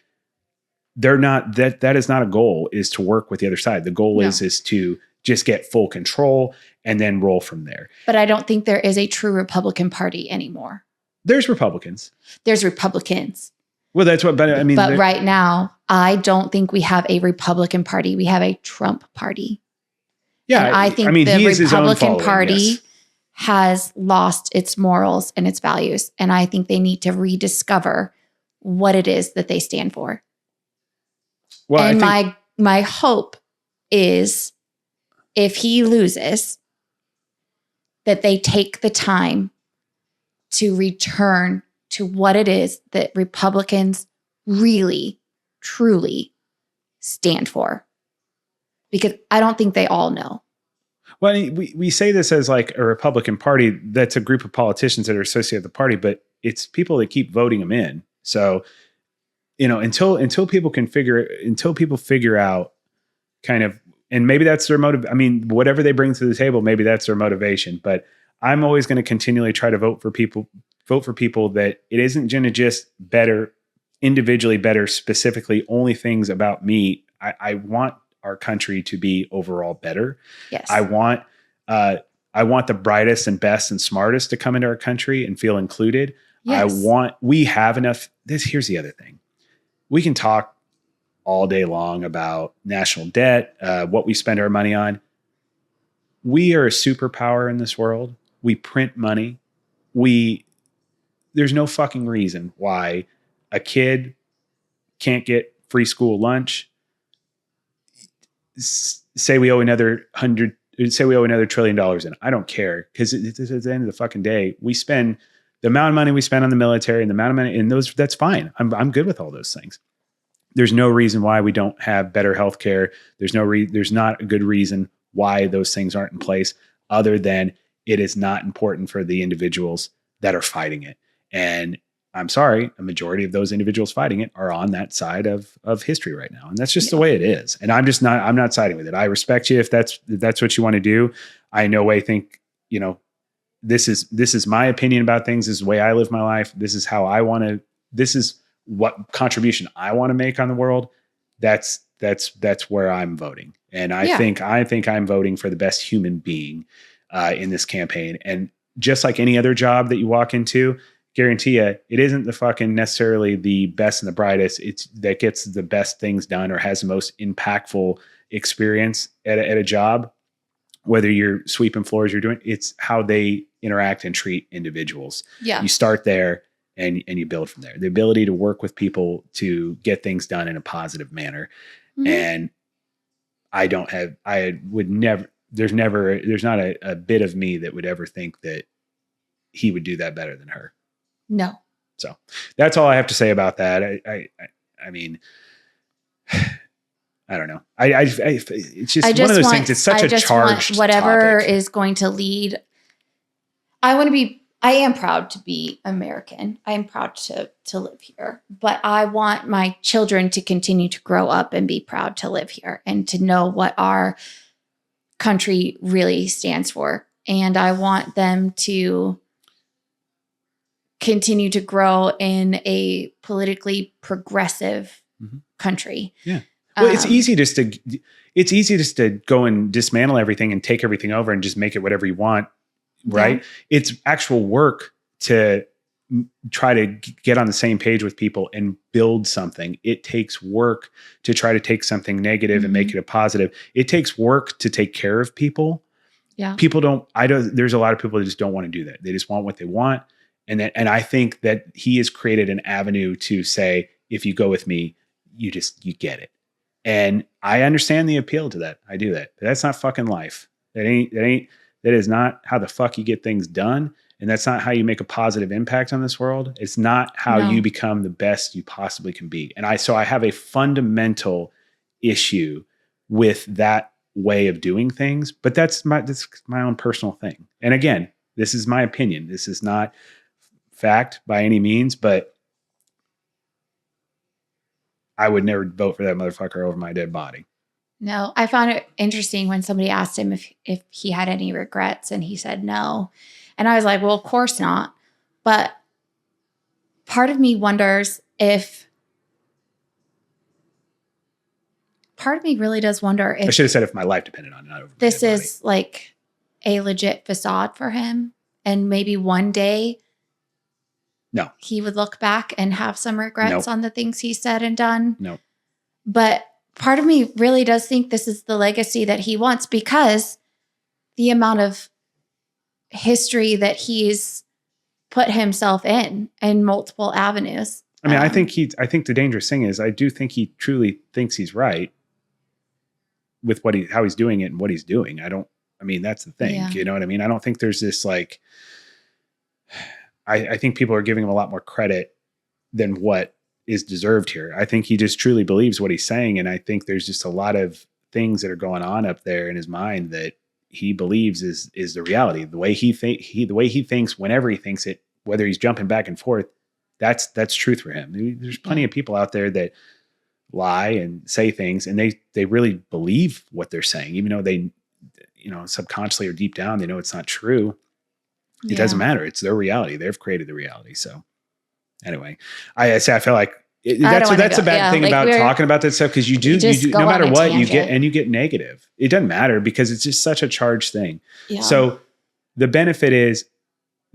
They're not, that is not a goal, is to work with the other side. The goal is to just get full control and then roll from there. But I don't think there is a true Republican Party anymore. There's Republicans. There's Republicans. Well, that's what, but I mean. But right now, I don't think we have a Republican Party. We have a Trump Party. Yeah. And I think the Republican Party has lost its morals and its values. And I think they need to rediscover what it is that they stand for. Well, and my hope is if he loses, that they take the time to return to what it is that Republicans really, truly stand for. Because I don't think they all know. Well, we say this as like a Republican Party. That's a group of politicians that are associated with the party, but it's people that keep voting them in. So, until people figure out kind of, and maybe that's their motive. I mean, whatever they bring to the table, maybe that's their motivation. But I'm always going to continually try to vote for people that it isn't going to just better, individually better, specifically only things about me. I want our country to be overall better. Yes. I want the brightest and best and smartest to come into our country and feel included. Yes. We have enough. Here's the other thing. We can talk all day long about national debt, what we spend our money on. We are a superpower in this world. We print money. There's no fucking reason why a kid can't get free school lunch. Say we owe another $1 trillion in. I don't care, because at the end of the fucking day, we spend the amount of money we spend on the military and the amount of money in those. That's fine. I'm good with all those things. There's no reason why we don't have better healthcare. There's not a good reason why those things aren't in place, other than it is not important for the individuals that are fighting it. And I'm sorry, a majority of those individuals fighting it are on that side of history right now. And that's just the way it is. And I'm not siding with it. I respect you if that's what you want to do. I in no way think, this is my opinion about things. This is the way I live my life. This is what contribution I want to make on the world. That's where I'm voting. And I think I'm voting for the best human being in this campaign. And just like any other job that you walk into, guarantee you, it isn't the fucking necessarily the best and the brightest. It's that gets the best things done or has the most impactful experience at a job. Whether you're sweeping floors, it's how they interact and treat individuals. Yeah. You start there and you build from there. The ability to work with people to get things done in a positive manner. Mm-hmm. And there's not a bit of me that would ever think that he would do that better than her. No. So that's all I have to say about that. I mean, I don't know. It's just one of those things. It's such a charged whatever topic. Is going to lead. I am proud to be American. I am proud to live here, but I want my children to continue to grow up and be proud to live here and to know what our country really stands for. And I want them to continue to grow in a politically progressive country. Yeah. Well, it's easy just to go and dismantle everything and take everything over and just make it whatever you want. Right. Yeah. It's actual work to try to get on the same page with people and build something. It takes work to try to take something negative and make it a positive. It takes work to take care of people. Yeah. There's a lot of people that just don't want to do that. They just want what they want. And I think that he has created an avenue to say, if you go with me, you get it. And I understand the appeal to that. I do that. But that's not fucking life. That is not how the fuck you get things done. And that's not how you make a positive impact on this world. It's not how you become the best you possibly can be. And so I have a fundamental issue with that way of doing things, but that's my own personal thing. And again, this is my opinion. This is not fact by any means, but I would never vote for that motherfucker over my dead body. No, I found it interesting when somebody asked him if he had any regrets, and he said no. And I was like, well, of course not. But part of me wonders part of me really does wonder if I should have said if my life depended on it. This is like a legit facade for him. And maybe one day he would look back and have some regrets on the things he said and done. No. But part of me really does think this is the legacy that he wants, because the amount of history that he's put himself in multiple avenues. I mean, I think the dangerous thing is I do think he truly thinks he's right with how he's doing it and what he's doing. That's the thing. Yeah. You know what I mean? I don't think there's this like, I think people are giving him a lot more credit than what is deserved here. I think he just truly believes what he's saying. And I think there's just a lot of things that are going on up there in his mind that he believes is the reality. The way he thinks, whenever he thinks it, whether he's jumping back and forth, that's truth for him. There's plenty of people out there that lie and say things, and they really believe what they're saying, even though they, subconsciously or deep down, they know it's not true. It doesn't matter. It's their reality. They've created the reality. So anyway, I feel like that's a bad thing about talking about that stuff. Cause you do no matter what you get negative. It doesn't matter because it's just such a charged thing. Yeah. So the benefit is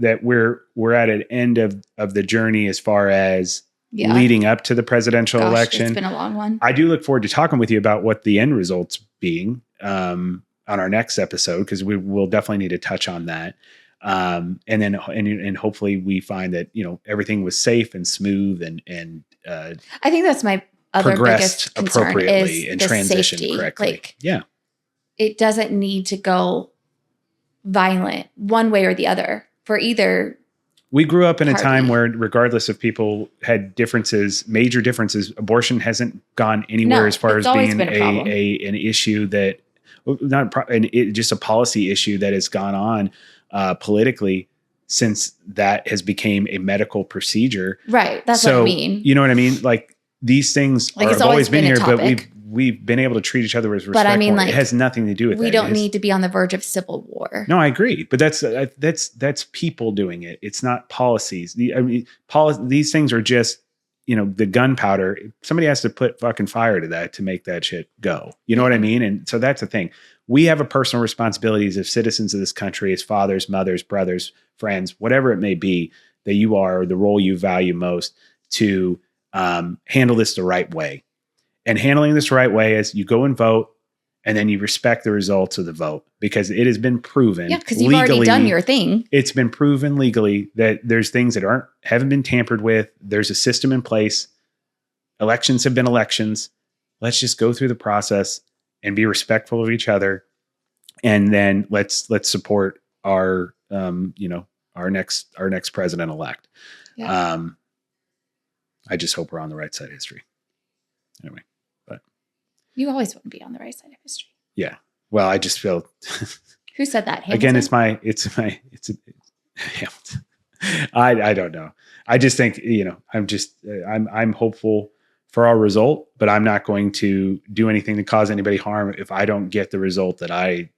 that we're at an end of the journey as far as leading up to the presidential election. It's been a long one. I do look forward to talking with you about what the end results being on our next episode, because we will definitely need to touch on that. And hopefully we find that, everything was safe and smooth and I think that's my other biggest concern appropriately is and the transition safety. correctly. It doesn't need to go violent one way or the other for either. We grew up in a time where, regardless if people had major differences, abortion hasn't gone anywhere as far as being an issue that just a policy issue that has gone on politically since that has became a medical procedure. Right. That's what I mean. You know what I mean? Like these things have always been here, but we've been able to treat each other with respect. But I mean, it has nothing to do with that. We don't need to be on the verge of civil war. No, I agree. But that's people doing it. It's not policies. These things are just, the gunpowder. Somebody has to put fucking fire to that to make that shit go. You know what I mean? And so that's the thing. We have a personal responsibilities as citizens of this country, as fathers, mothers, brothers, friends, whatever it may be that you are, the role you value most, to handle this the right way. And handling this the right way is you go and vote, and then you respect the results of the vote, because it has been proven. Yeah, because you've already done your thing. It's been proven legally that there's things that haven't been tampered with. There's a system in place. Elections have been elections. Let's just go through the process and be respectful of each other, and then let's support our next president elect. Yeah. I just hope we're on the right side of history. Anyway, but You always want to be on the right side of history. Yeah. Well, I just feel. Who said that? Hamilton? Again, I don't know. I just think, I'm hopeful for our result, but I'm not going to do anything to cause anybody harm if I don't get the result that I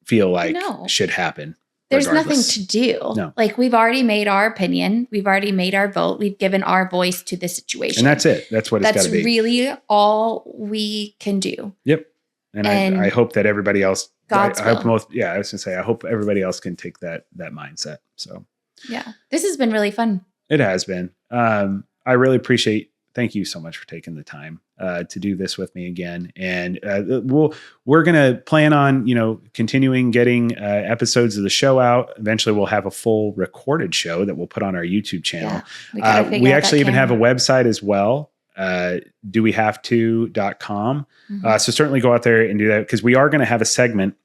feel like should happen. There's nothing to do. No. Like, we've already made our opinion. We've already made our vote. We've given our voice to the situation. And that's it. That's what it's got to be. That's really all we can do. Yep. And I hope that everybody else, I hope everybody else can take that mindset. So yeah, this has been really fun. It has been. I really appreciate. Thank you so much for taking the time to do this with me again. And we're going to plan on, continuing getting episodes of the show out. Eventually we'll have a full recorded show that we'll put on our YouTube channel. Yeah, we actually even have a website as well. dowehavето.com. So certainly go out there and do that, because we are going to have a segment.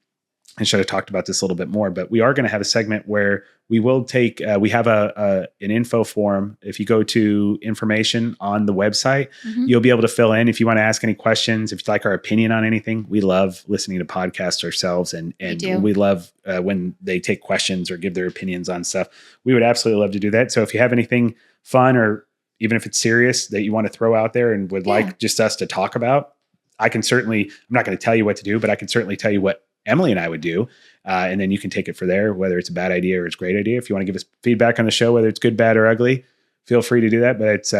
I should have talked about this a little bit more, but we are going to have a segment where we will take, we have an info form. If you go to information on the website, you'll be able to fill in if you want to ask any questions, if you'd like our opinion on anything. We love listening to podcasts ourselves, and we love when they take questions or give their opinions on stuff. We would absolutely love to do that. So if you have anything fun, or even if it's serious that you want to throw out there and would like just us to talk about, I'm not going to tell you what to do, but I can certainly tell you what Emily and I would do. And then you can take it for there, whether it's a bad idea or it's a great idea. If you want to give us feedback on the show, whether it's good, bad, or ugly, feel free to do that. But it's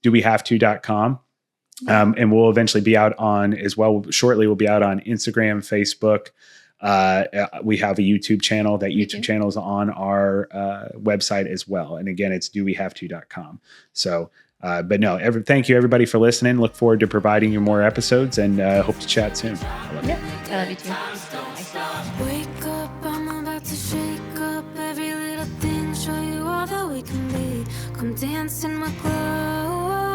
dowehavето.com. And we'll eventually be out on as well. Shortly, we'll be out on Instagram, Facebook. We have a YouTube channel. That YouTube channel is on our website as well. And again, it's dowehavето.com. So, but no, thank you everybody for listening. Look forward to providing you more episodes, and hope to chat soon. I love you. I love you too. Wake up, I'm about to shake up every little thing, show you all that we can be. Come dance in my glow.